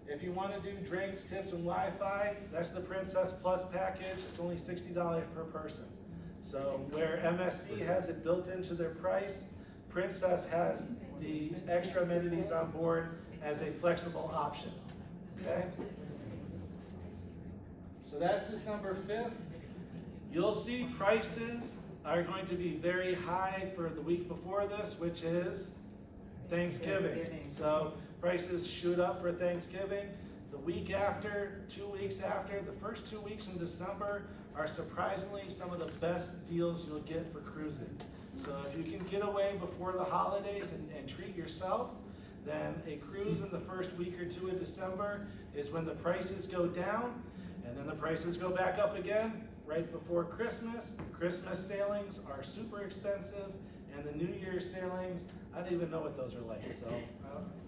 If you wanna do drinks, tips, and Wi-Fi, that's the Princess Plus package. It's only $60 per person. So where MSC has it built into their price, Princess has the extra amenities on board as a flexible option, okay? So that's December 5th. You'll see prices are going to be very high for the week before this, which is Thanksgiving. So prices shoot up for Thanksgiving. The week after, 2 weeks after, the first 2 weeks in December are surprisingly some of the best deals you'll get for cruising. So if you can get away before the holidays and treat yourself, Then a cruise in the first week or two of December is when the prices go down, and then the prices go back up again right before Christmas. Christmas sailings are super expensive, and the New Year's sailings, I don't even know what those are like, so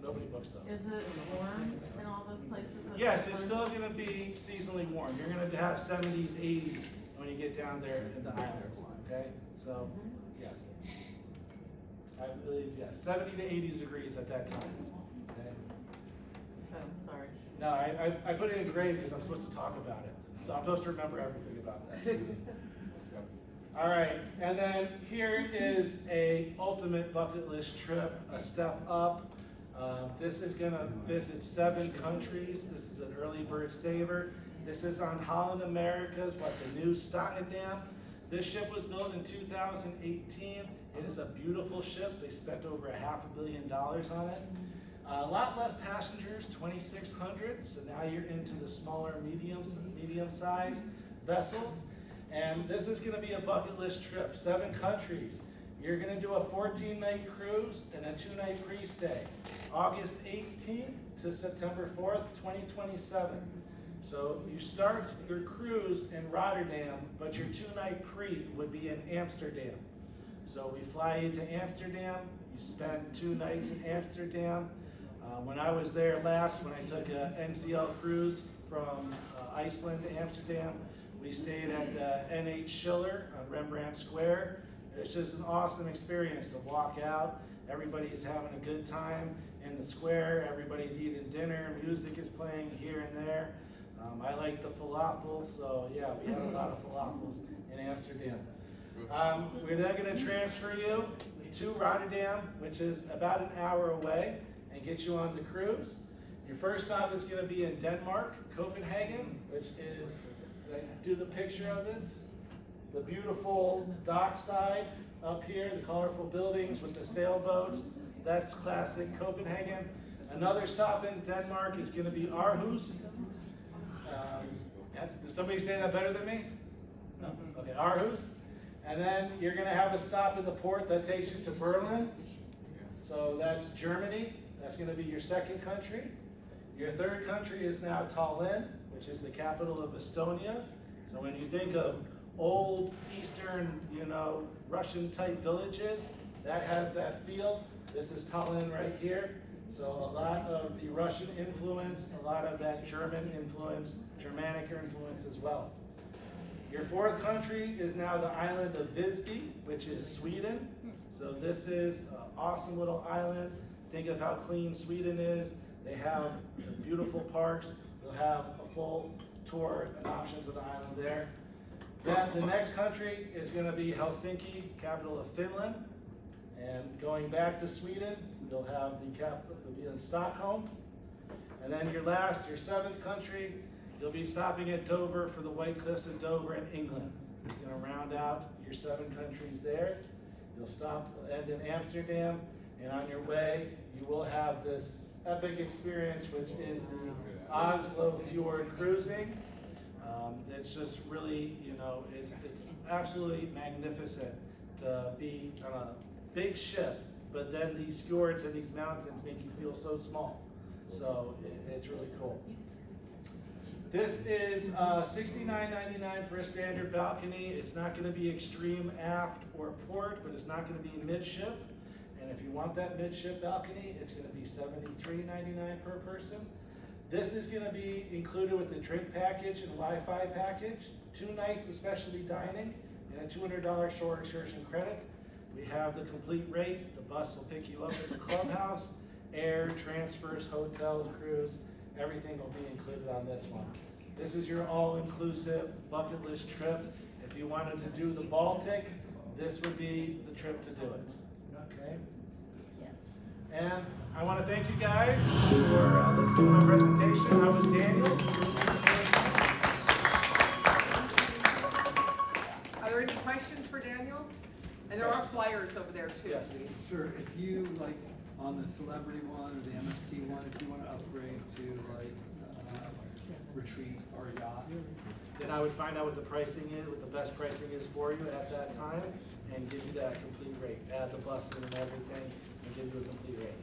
nobody books those. Is it warm in all those places? Yes, it's still gonna be seasonally warm. You're gonna have 70s, 80s when you get down there in the islands, okay? So, yes. I believe, yes, 70 to 80 degrees at that time, okay? Oh, sorry. No, I put it in gray because I'm supposed to talk about it. So I'm supposed to remember everything about that. All right, and then here is a ultimate bucket list trip, a step up. This is gonna visit 7 countries. This is an early bird saver. This is on Holland America's, the new Stockendam. This ship was built in 2018. It is a beautiful ship. They spent over $500 million on it. A lot less passengers, 2,600. So now you're into the smaller, medium-sized vessels. And this is gonna be a bucket list trip, 7 countries. You're gonna do a 14-night cruise and a 2-night pre-stay. August 18th to September 4th, 2027. So you start your cruise in Rotterdam, but your 2-night pre would be in Amsterdam. So we fly you to Amsterdam, you spend 2 nights in Amsterdam. When I was there last, when I took a NCL cruise from Iceland to Amsterdam, we stayed at the NH Schiller on Rembrandt Square. It's just an awesome experience to walk out. Everybody's having a good time in the square. Everybody's eating dinner. Music is playing here and there. I like the falafels, so yeah, we had a lot of falafels in Amsterdam. We're then going to transfer you to Rotterdam, which is about an hour away, and get you on the cruise. Your first stop is going to be in Denmark, Copenhagen, which is, do the picture of it, the beautiful dockside up here, the colorful buildings with the sailboats. That's classic Copenhagen. Another stop in Denmark is going to be Aarhus. Did somebody say that better than me? No? Okay, Aarhus. And then you're going to have a stop in the port that takes you to Berlin. So that's Germany. That's going to be your second country. Your third country is now Tallinn, which is the capital of Estonia. So when you think of old Eastern, Russian type villages, that has that feel. This is Tallinn right here. So a lot of the Russian influence, a lot of that German influence, Germanic influence as well. Your fourth country is now the island of Visby, which is Sweden. So this is an awesome little island. Think of how clean Sweden is. They have beautiful parks. You'll have a full tour and options of the island there. Then the next country is going to be Helsinki, capital of Finland. And going back to Sweden, you'll have the capital, you'll be in Stockholm. And then your 7th country, you'll be stopping at Dover for the White Cliffs of Dover in England. It's going to round out your 7 countries there. You'll end in Amsterdam, and on your way, you will have this epic experience, which is the Oslo Fjord cruising. It's just really, it's absolutely magnificent to be on a big ship, but then these fjords and these mountains make you feel so small. So it's really cool. This is $69.99 for a standard balcony. It's not going to be extreme aft or port, but it's not going to be midship. And if you want that midship balcony, it's going to be $73.99 per person. This is going to be included with the drink package and Wi-Fi package, 2 nights of specialty dining, and a $200 shore excursion credit. We have the complete rate. The bus will pick you up at the clubhouse, air, transfers, hotels, cruise, everything will be included on this one. This is your all-inclusive bucket list trip. If you wanted to do the Baltic, this would be the trip to do it. Okay? Yes. And I want to thank you guys for listening to my presentation. I was Daniel. Are there any questions for Daniel? And there are flyers over there too. Yes. Sure, if you, on the celebrity one or the MSC one, if you want to upgrade to retreat or yacht. Then I would find out what the pricing is, what the best pricing is for you at that time, and give you that complete rate. Add the busing and everything, and give you a complete rate.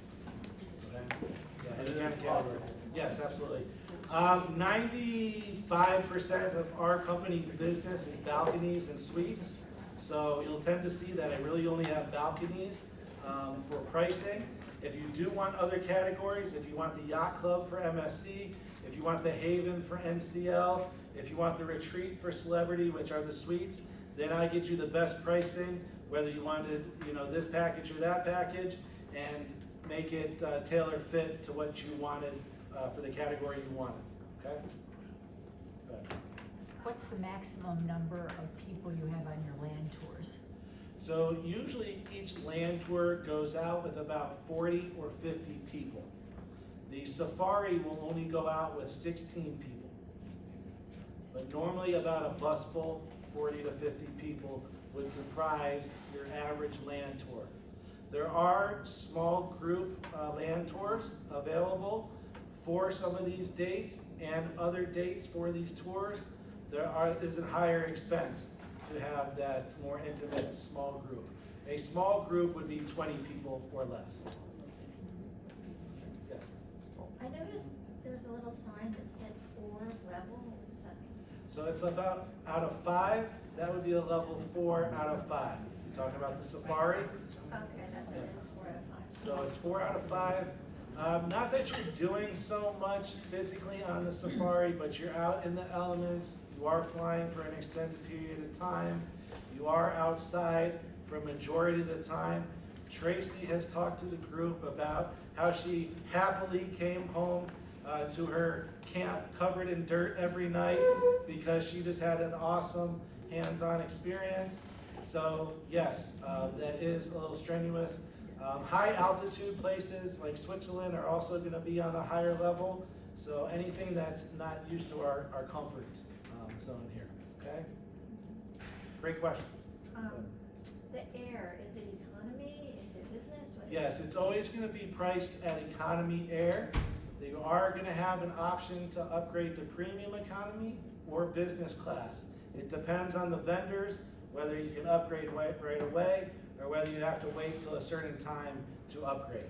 Yeah, any kind of category. Yes, absolutely. 95% of our company's business is balconies and suites. So you'll tend to see that I really only have balconies for pricing. If you do want other categories, if you want the Yacht Club for MSC, if you want the Haven for NCL, if you want the Retreat for Celebrity, which are the suites, then I get you the best pricing, whether you wanted, this package or that package, and make it tailor fit to what you wanted for the category you wanted. Okay? Good. What's the maximum number of people you have on your land tours? So usually each land tour goes out with about 40 or 50 people. The safari will only go out with 16 people. But normally about a bus full, 40 to 50 people would comprise your average land tour. There are small group land tours available for some of these dates and other dates for these tours. There is a higher expense to have that more intimate small group. A small group would be 20 people or less. Yes. I noticed there's a little sign that said 4 level. What does that mean? So it's about out of 5, that would be a level 4 out of 5. You're talking about the safari? Okay, that's what it is, 4 out of 5. So it's 4 out of 5. Not that you're doing so much physically on the safari, but you're out in the elements. You are flying for an extended period of time. You are outside for a majority of the time. Tracy has talked to the group about how she happily came home to her camp covered in dirt every night because she just had an awesome hands-on experience. So yes, that is a little strenuous. High altitude places like Switzerland are also going to be on a higher level. So anything that's not used to our comfort zone here. Okay? Great questions. The air, is it economy? Is it business? What is Yes, it's always going to be priced at economy air. You are going to have an option to upgrade to premium economy or business class. It depends on the vendors, whether you can upgrade right away or whether you have to wait till a certain time to upgrade.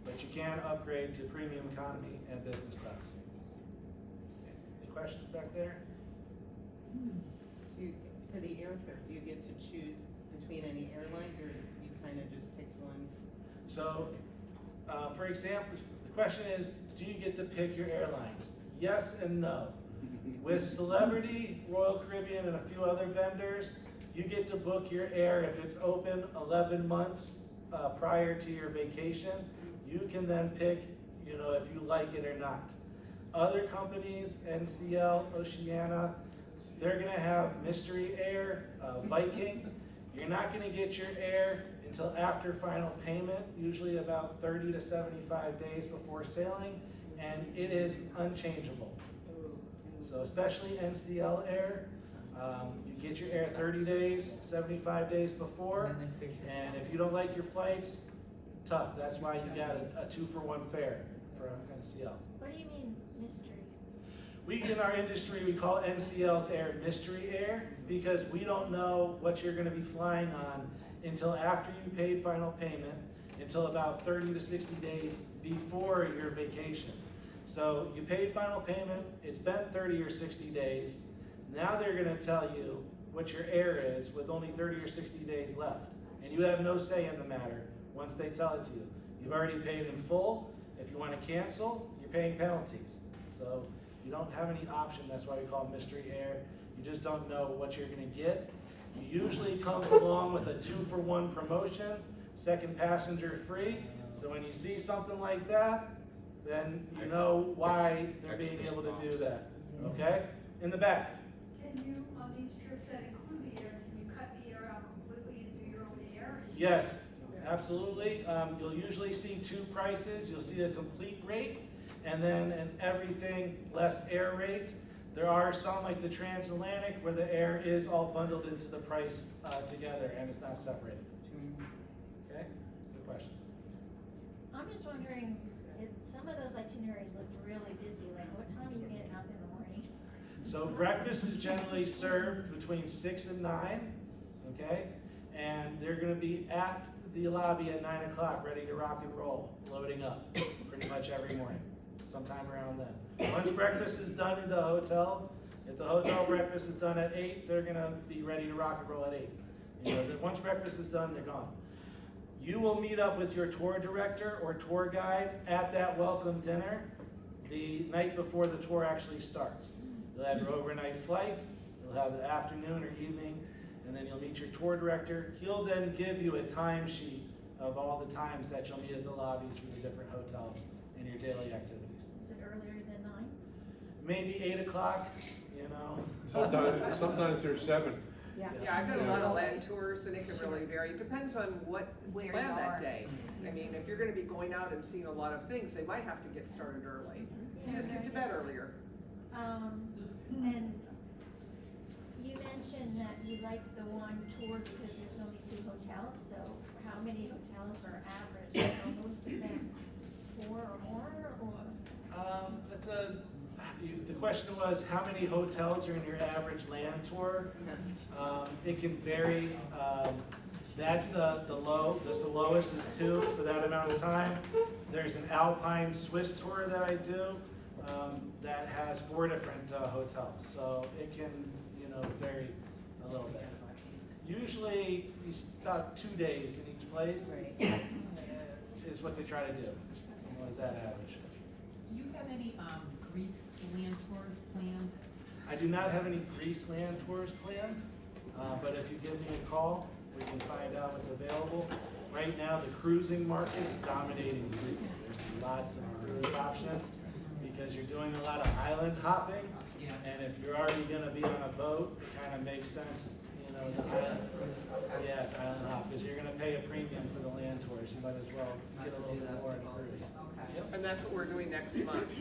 But you can upgrade to premium economy and business class. Any questions back there? For the airfare, do you get to choose between any airlines, or you kind of just pick one? So, for example, the question is, do you get to pick your airlines? Yes and no. With Celebrity, Royal Caribbean, and a few other vendors, you get to book your air if it's open 11 months prior to your vacation. You can then pick, if you like it or not. Other companies, NCL, Oceania, they're going to have mystery air, Viking. You're not going to get your air until after final payment, usually about 30 to 75 days before sailing, and it is unchangeable. So especially NCL air, you get your air 30 days, 75 days before, and if you don't like your flights, tough. That's why you got a 2-for-1 fare for NCL. What do you mean mystery? We, in our industry, we call NCL's air mystery air because we don't know what you're going to be flying on until after you paid final payment, until about 30 to 60 days before your vacation. So you paid final payment, it's been 30 or 60 days. Now they're going to tell you what your air is with only 30 or 60 days left. And you have no say in the matter once they tell it to you. You've already paid in full. If you want to cancel, you're paying penalties. So you don't have any option. That's why we call it mystery air. You just don't know what you're going to get. You usually comes along with a 2-for-1 promotion, second passenger free. So when you see something like that, then you know why they're being able to do that. Okay? In the back. Can you, on these trips that include the air, can you cut the air out completely and do your own air? Yes, absolutely. You'll usually see 2 prices. You'll see a complete rate and then an everything less air rate. There are some like the transatlantic where the air is all bundled into the price together and it's not separated. Okay, good question. I'm just wondering, some of those itineraries look really busy. Like, what time are you getting up in the morning? So breakfast is generally served between 6 and 9, okay? And they're going to be at the lobby at 9 o'clock, ready to rock and roll, loading up, pretty much every morning, sometime around then. Once breakfast is done in the hotel, if the hotel breakfast is done at 8, they're gonna be ready to rock and roll at 8. You know, once breakfast is done, they're gone. You will meet up with your tour director or tour guide at that welcome dinner the night before the tour actually starts. You'll have your overnight flight, you'll have the afternoon or evening, and then you'll meet your tour director. He'll then give you a timesheet of all the times that you'll meet at the lobbies for the different hotels and your daily activities. Is it earlier than 9? Maybe 8 o'clock, you know. Sometimes there's 7. Yeah, I've done a lot of land tours and it can really vary. It depends on what's Where planned you that are. day. I mean, if you're gonna be going out and seeing a lot of things, they might have to get started early. You just get to bed earlier. And you mentioned that you like the one tour because there's only 2 hotels, so how many hotels are average? Are most of them 4 or more, or? The question was, how many hotels are in your average land tour? It can vary. That's the lowest is 2 for that amount of time. There's an Alpine Swiss tour that I do that has 4 different hotels. So it can, vary a little bit. Usually, it's about 2 days in each place is what they try to do with that average. Do you have any Greece land tours planned? I do not have any Greece land tours planned, but if you give me a call, we can find out what's available. Right now, the cruising market is dominating Greece. There's lots of cruise options because you're doing a lot of island hopping, and if you're already going to be on a boat, it kind of makes sense, the island hop, because you're going to pay a premium for the land tours. You might as well get a little bit more in cruise. Yep. And that's what we're doing next month,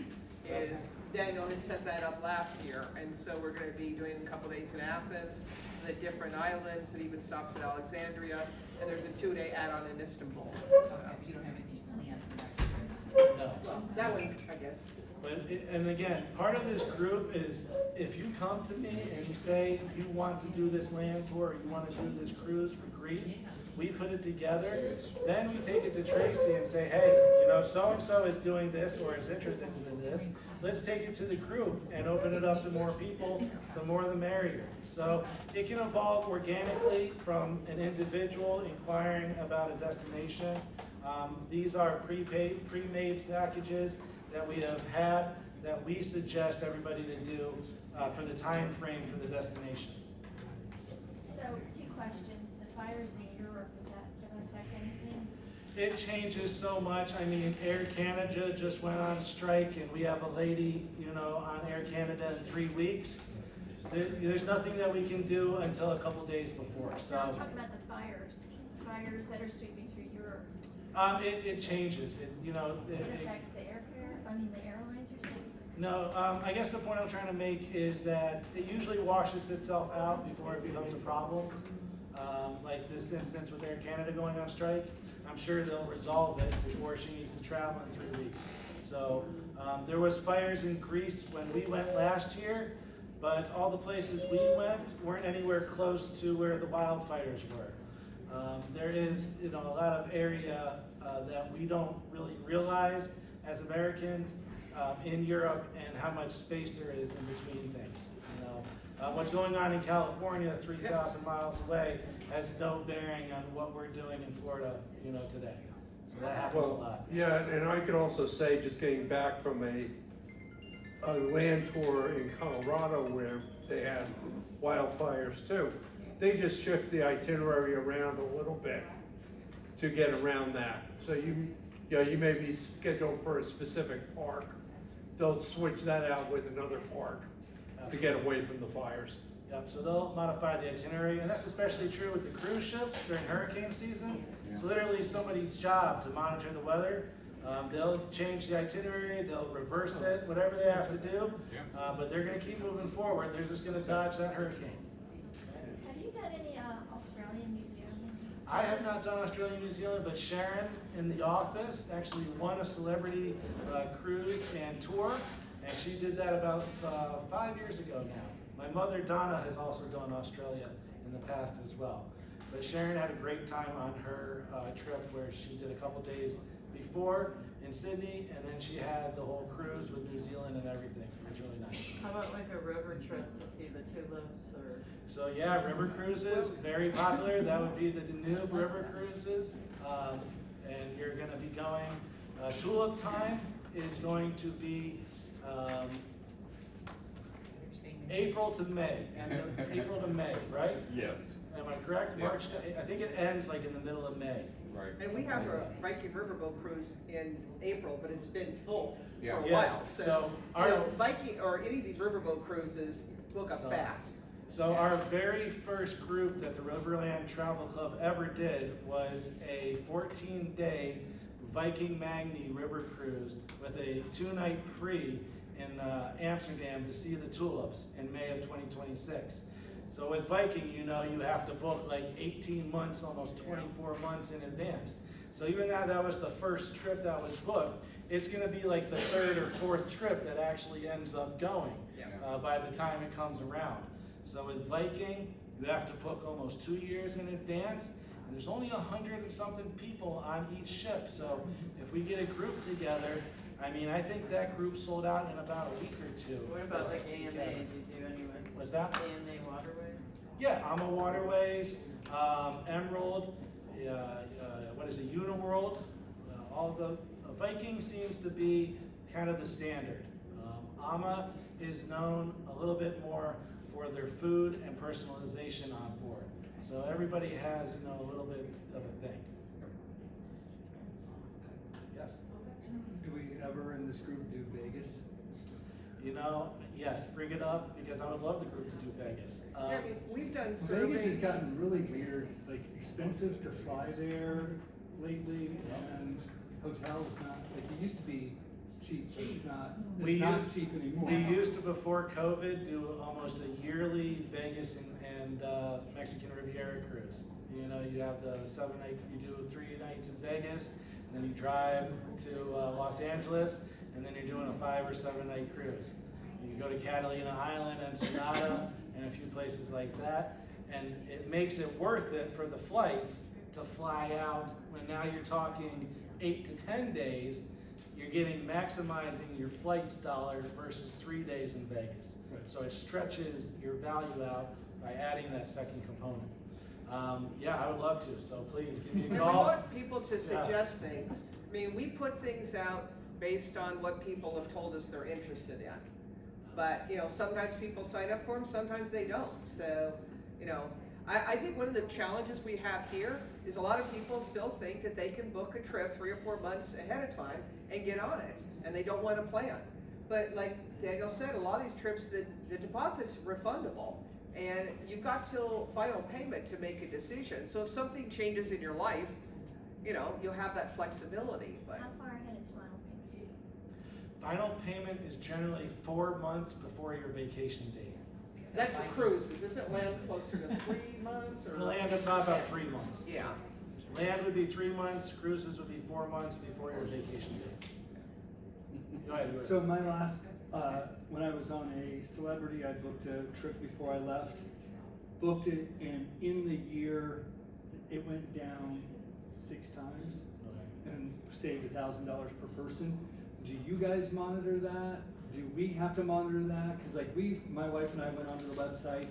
is Daniel had set that up last year, and so we're gonna be doing a couple days in Athens, the different islands, it even stops at Alexandria, and there's a 2-day add-on in Istanbul. Okay, you don't have anything planned for that. No. Well, that one, I guess. But, and again, part of this group is, if you come to me and you say you want to do this land tour, or you want to do this cruise for Greece, we put it together, then we take it to Tracy and say, hey, so-and-so is doing this or is interested in this, let's take it to the group and open it up to more people, the more the merrier. So it can evolve organically from an individual inquiring about a destination. These are pre-made packages that we have had that we suggest everybody to do for the time frame for the destination. So, 2 questions. The fires in Europe, is that going to affect anything? It changes so much. I mean, Air Canada just went on strike, and we have a lady, on Air Canada in 3 weeks. There's nothing that we can do until a couple days before. So No, I'm talking about the fires that are sweeping through Europe. it changes. It affects the the airlines or something? No, I guess the point I'm trying to make is that it usually washes itself out before it becomes a problem. Like this instance with Air Canada going on strike, I'm sure they'll resolve it before she needs to travel in 3 weeks. So there was fires in Greece when we went last year, but all the places we went weren't anywhere close to where the wildfires were. There is, a lot of area that we don't really realize as Americans in Europe and how much space there is in between things. What's going on in California, 3,000 miles away, has no bearing on what we're doing in Florida, today. So that happens a lot. Yeah, and I could also say, just getting back from a land tour in Colorado where they had wildfires too, they just shift the itinerary around a little bit to get around that. So you may be scheduled for a specific park. They'll switch that out with another park to get away from the fires. Yep, so they'll modify the itinerary, and that's especially true with the cruise ships during hurricane season. It's literally somebody's job to monitor the weather. They'll change the itinerary, they'll reverse it, whatever they have to do, but they're gonna keep moving forward. They're just gonna dodge that hurricane. Have you done any Australian, New Zealand? I have not done Australia and New Zealand, but Sharon in the office actually won a celebrity cruise and tour, and she did that about 5 years ago now. My mother, Donna, has also done Australia in the past as well. But Sharon had a great time on her trip where she did a couple days before in Sydney, and then she had the whole cruise with New Zealand and everything. It was really nice. How about like a river trip to see the tulips or? So yeah, river cruises, very popular. That would be the Danube river cruises. And you're gonna be going, tulip time is going to be April to May, April to May, right? Yes. Am I correct? Yeah. March to, I think it ends like in the middle of May. Right. And we have a Viking riverboat cruise in April, but it's been full Yeah. for a Yes, while, so, so you know, Viking, or any of these riverboat cruises book up So- fast. So our very first group that the Riverland Travel Club ever did was a 14-day Viking Magni river cruise with a 2-night pre in Amsterdam to see the tulips in May of 2026. So with Viking, you know, you have to book like 18 months, almost 24 months in advance. So even though that was the first trip that was booked, it's gonna be like the 3rd or 4th trip that actually ends up going by the time it comes around. So with Viking, you have to book almost 2 years in advance, and there's only 100 and something people on each ship. So if we get a group together, I mean, I think that group sold out in about a week or two. What about like AMA, did you do anyone? What's that? AMA waterways? Yeah, AMA Waterways, Emerald, what is it, Uniworld, all the, Viking seems to be kind of the standard. AMA is known a little bit more for their food and personalization on board. So everybody has, you know, a little bit of a thing. Yes? Do we ever in this group do Vegas? You know, yes, bring it up, because I would love the group to do Vegas. I mean, we've done Vegas has surveys. gotten really weird, like expensive to fly there lately, and hotels not, like it used to be cheap, but it's not, We it's not used- cheap anymore. We used to, before COVID, do almost a yearly Vegas and Mexican Riviera cruise. You know, you have the 7-night, you do 3 nights in Vegas, and then you drive to Los Angeles, and then you're doing a 5 or 7-night cruise. You go to Catalina Island, Ensenada, and a few places like that, and it makes it worth it for the flight to fly out when now you're talking 8 to 10 days. You're getting maximizing your flights dollars versus 3 days in Vegas. Right. So it stretches your value out by adding that second component. Yeah, I would love to, so please give me And a we call. want people to suggest things. I mean, we put things out based on what people have told us they're interested in. But, you know, sometimes people sign up for them, sometimes they don't. So, you know, I think one of the challenges we have here is a lot of people still think that they can book a trip 3 or 4 months ahead of time and get on it, and they don't want to plan. But like Daniel said, a lot of these trips, the deposit's refundable, and you've got till final payment to make a decision. So if something changes in your life, you know, you'll have that flexibility, but. How far ahead is final payment? Final payment is generally 4 months before your vacation date. That's for cruises, isn't land closer to 3 months or? Land is not about 3 months. Yeah, Land would be 3 months, cruises would be 4 months before your vacation date. Go ahead. So my last, when I was on a celebrity, I booked a trip before I left, booked it, and in the year, it went down 6 times and saved $1,000 per person. Do you guys monitor that? Do we have to monitor that? Cause like my wife and I went onto the website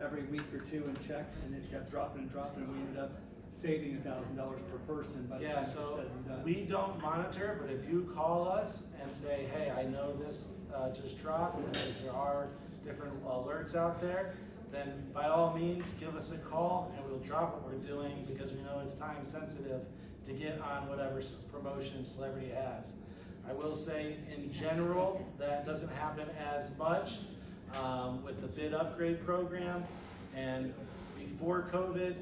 every week or 2 and checked, and it kept dropping and dropping, and we ended up saving $1,000 per person by the time Yeah, it's so said and done. we don't monitor, but if you call us and say, hey, I know this just dropped, and if there are different alerts out there, then by all means, give us a call and we'll drop what we're doing, because we know it's time sensitive to get on whatever promotion celebrity has. I will say, in general, that doesn't happen as much with the bid upgrade program. And before COVID,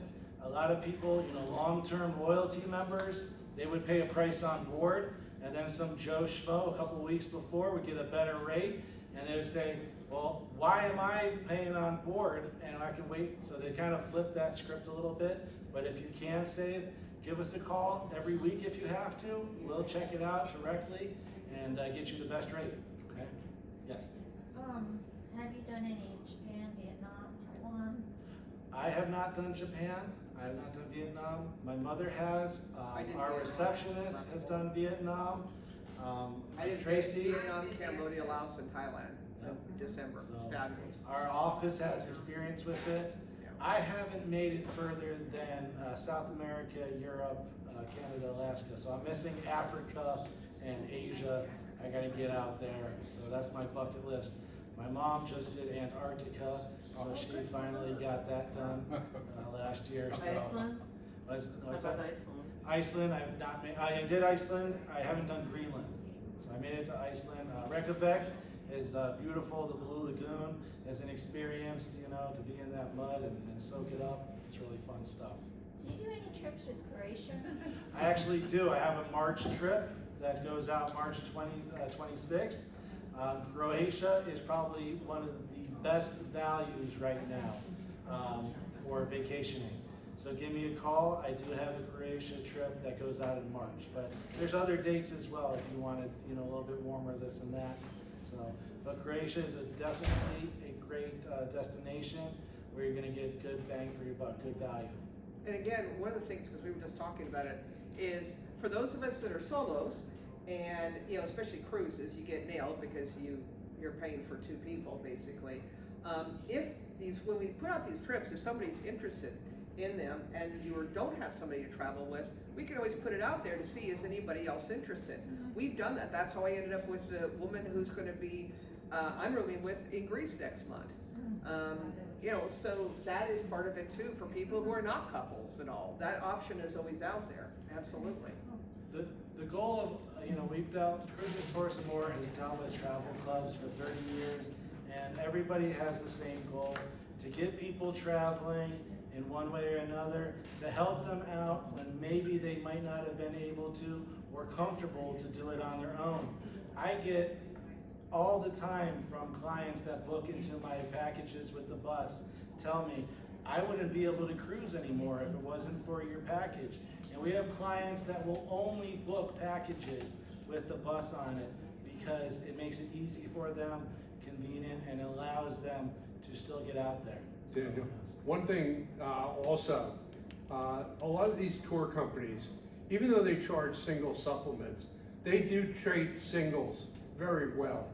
a lot of people, you know, long-term loyalty members, they would pay a price on board, and then some Joe Schmo a couple weeks before would get a better rate, and they would say, well, why am I paying on board and I can wait? So they kind of flip that script a little bit. But if you can save, give us a call every week if you have to. We'll check it out directly and get you the best rate. Okay? Yes. Have you done any in Japan, Vietnam, Taiwan? I have not done Japan. I have not done Vietnam. My mother has. I did Our Vietnam. receptionist has done Vietnam. I did Tracy. Vietnam, Cambodia, Laos, and Thailand in December. It's So, fabulous. Our office has experience with it. Yeah. I haven't made it further than South America, Europe, Canada, Alaska. So I'm missing Africa and Asia. I gotta get out there. So that's my bucket list. My mom just did Antarctica, so she finally got that done last year. So Iceland? what's How that? about Iceland? Iceland, I've not made, I did Iceland, I haven't done Greenland. So I made it to Iceland. Reykjavik is beautiful, the Blue Lagoon is an experience, you know, to be in that mud and soak it up. It's really fun stuff. Do you do any trips with Croatia? I actually do, I have a March trip that goes out March 26th. Croatia is probably one of the best values right now for vacationing. So give me a call. I do have a Croatia trip that goes out in March, but there's other dates as well if you want it, you know, a little bit warmer, this and that. So, but Croatia is definitely a great destination where you're going to get good bang for your buck, good value. And again, one of the things, because we were just talking about it, is for those of us that are solos, and you know, especially cruises, you get nailed because you're paying for two people basically. When we put out these trips, if somebody's interested in them and you don't have somebody to travel with, we can always put it out there to see is anybody else interested. We've done that. That's how I ended up with the woman who's going to be I'm rooming with in Greece next month. You know, so that is part of it too for people who are not couples and all. That option is always out there. Absolutely. The goal of, you know, we've dealt, Cruises, Tours and More has dealt with travel clubs for 30 years, and everybody has the same goal, to get people traveling in one way or another, to help them out when maybe they might not have been able to or comfortable to do it on their own. I get all the time from clients that book into my packages with the bus, tell me, I wouldn't be able to cruise anymore if it wasn't for your package. And we have clients that will only book packages with the bus on it because it makes it easy for them, convenient, and allows them to still get out there. Daniel, one thing also, a lot of these tour companies, even though they charge single supplements, they do treat singles very well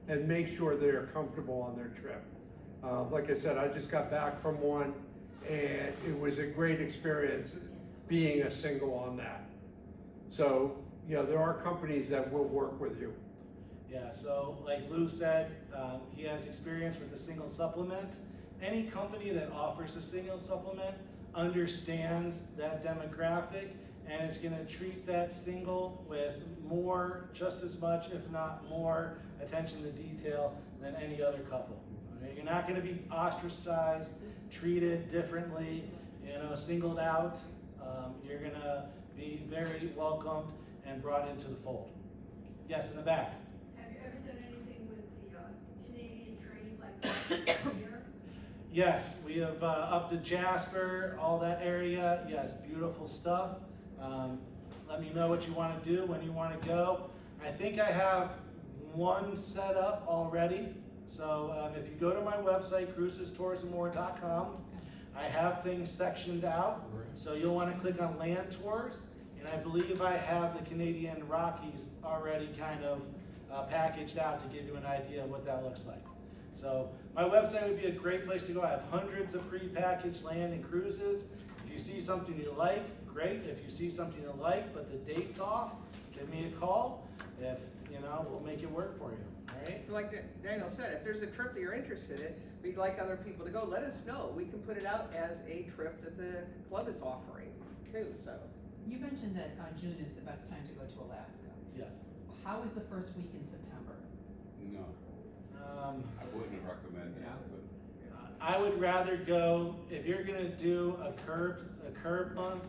and make sure they're comfortable on their trip. Like I said, I just got back from one and it was a great experience being a single on that. So, you know, there are companies that will work with you. Yeah, so like Lou said, he has experience with the single supplement. Any company that offers a single supplement understands that demographic and is going to treat that single with more, just as much, if not more, attention to detail than any other couple. Okay? You're not going to be ostracized, treated differently, you know, singled out. You're going to be very welcomed and brought into the fold. Yes, in the back. Have you ever done anything with the Canadian trains like here? Yes, we have up to Jasper, all that area. Yes, beautiful stuff. Let me know what you want to do, when you want to go. I think I have one set up already. So if you go to my website, cruisestoursandmore.com, I have things sectioned out. So you'll want to click on land tours. And I believe I have the Canadian Rockies already kind of packaged out to give you an idea of what that looks like. So my website would be a great place to go. I have hundreds of pre-packaged land and cruises. If you see something you like, great. If you see something you like, but the date's off, give me a call. If, you know, we'll make it work for you, all right? Like Daniel said, if there's a trip that you're interested in, we'd like other people to go, let us know. We can put it out as a trip that the club is offering too, so. You mentioned that June is the best time to go to Alaska. Yes. How is the first week in September? No, I wouldn't recommend that, but. I would rather go, if you're gonna do a curb month,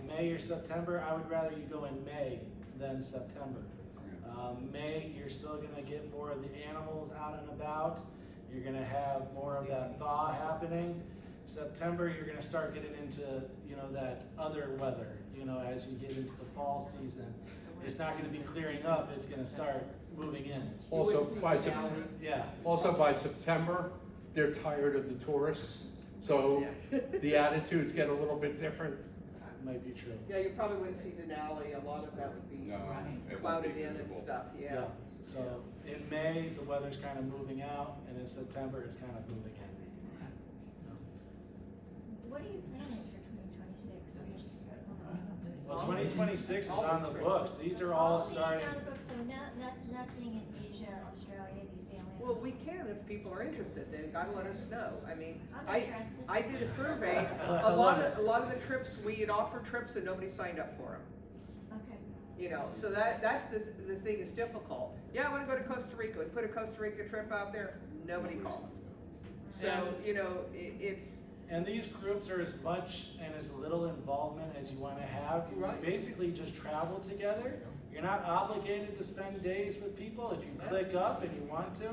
May or September, I would rather you go in May than September. May, you're still gonna get more of the animals out and about. You're gonna have more of that thaw happening. September, you're gonna start getting into, you know, that other weather, you know, as you get into the fall season. It's not gonna be clearing up, it's gonna start moving in. Also by September, Yeah. also by September, they're tired of the tourists. So the attitudes get a little bit different. Might be true. Yeah, you probably wouldn't see Denali, a lot of that would be No, it won't clouded be in and visible. stuff, yeah. So in May, the weather's kind of moving out, and in September, it's kind of moving in. What are you planning for 2026? I'm just. Well, 2026 is on the books. These are all starting. These on the books, so nothing in Asia, Australia, New Zealand. Well, we can if people are interested, then gotta let us know. I mean, I'm interested. I did a survey, a lot of the trips, we had offered trips and nobody signed up for them. Okay. You know, so that's the thing is difficult. Yeah, I wanna go to Costa Rica, we put a Costa Rica trip out there, nobody calls. So, you know, it's, And these groups are as much and as little involvement as you want to have. You Right. basically just travel together. You're not obligated to spend days with people. If you click up and you want to,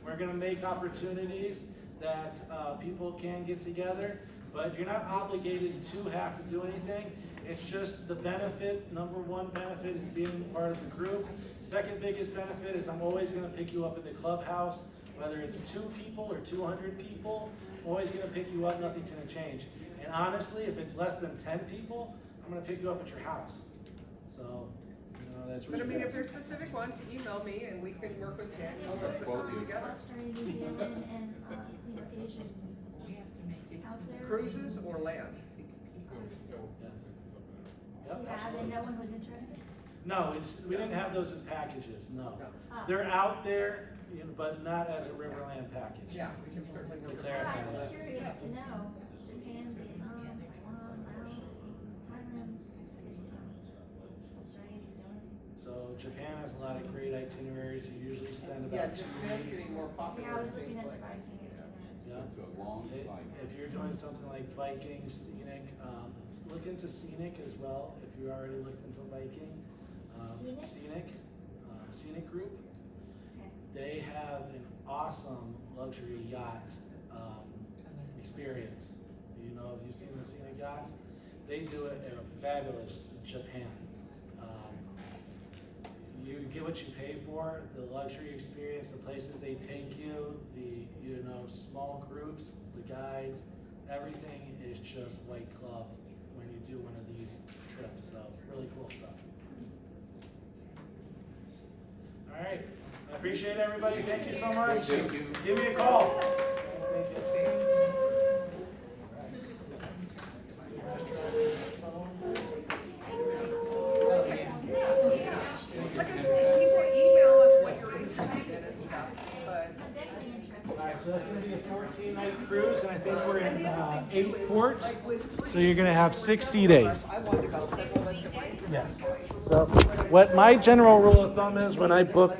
we're going to make opportunities that people can get together. But you're not obligated to have to do anything. It's just the benefit. Number one benefit is being part of the group. Second biggest benefit is I'm always going to pick you up at the clubhouse, whether it's 2 people or 200 people. I'm always going to pick you up, nothing's going to change. And honestly, if it's less than 10 people, I'm going to pick you up at your house. So, you know, that's but I really mean, if good. there's specific ones, email me and we can work with Daniel and put something together. Australia, New Zealand, and, Asians out there. Cruises or land? Yep, Yeah, then no one was interested? no, we didn't have those as packages, no. No. Ah. They're out there, you know, but not as a Riverland package. Yeah, we can certainly work with Fair. Well, that. I'd be curious to know, Japan, Vietnam, Taiwan, Laos, Thailand, Australia, New Zealand. So Japan has a lot of great itineraries. You usually spend Yeah, about 2 Japan's weeks. getting more Yeah, popular, I it was looking seems at the like. pricing itinerary. Yeah. It's a long flight. If you're doing something like Viking, scenic, look into scenic as well, if you already looked into Viking. Scenic? Scenic group. Okay. They have an awesome luxury yacht, experience. You know, have you seen the scenic yachts? They do it in a fabulous Japan. You get what you pay for, the luxury experience, the places they take you, the, you know, small groups, the guides, everything is just white glove when you do one of these trips, so really cool stuff. All right, I appreciate everybody, thank you so much. Thank you. Give me a call. Thank you. Like I said, people email us what you're interested in and stuff, but. I'm definitely interested. All right, so that's gonna be a 14-night cruise, and I think we're And in the other thing too 8 is, ports, like with. so you're gonna have 6 sea days. I wanted to go, so well, let's get my interest. Yes. So what my general rule of thumb is when I book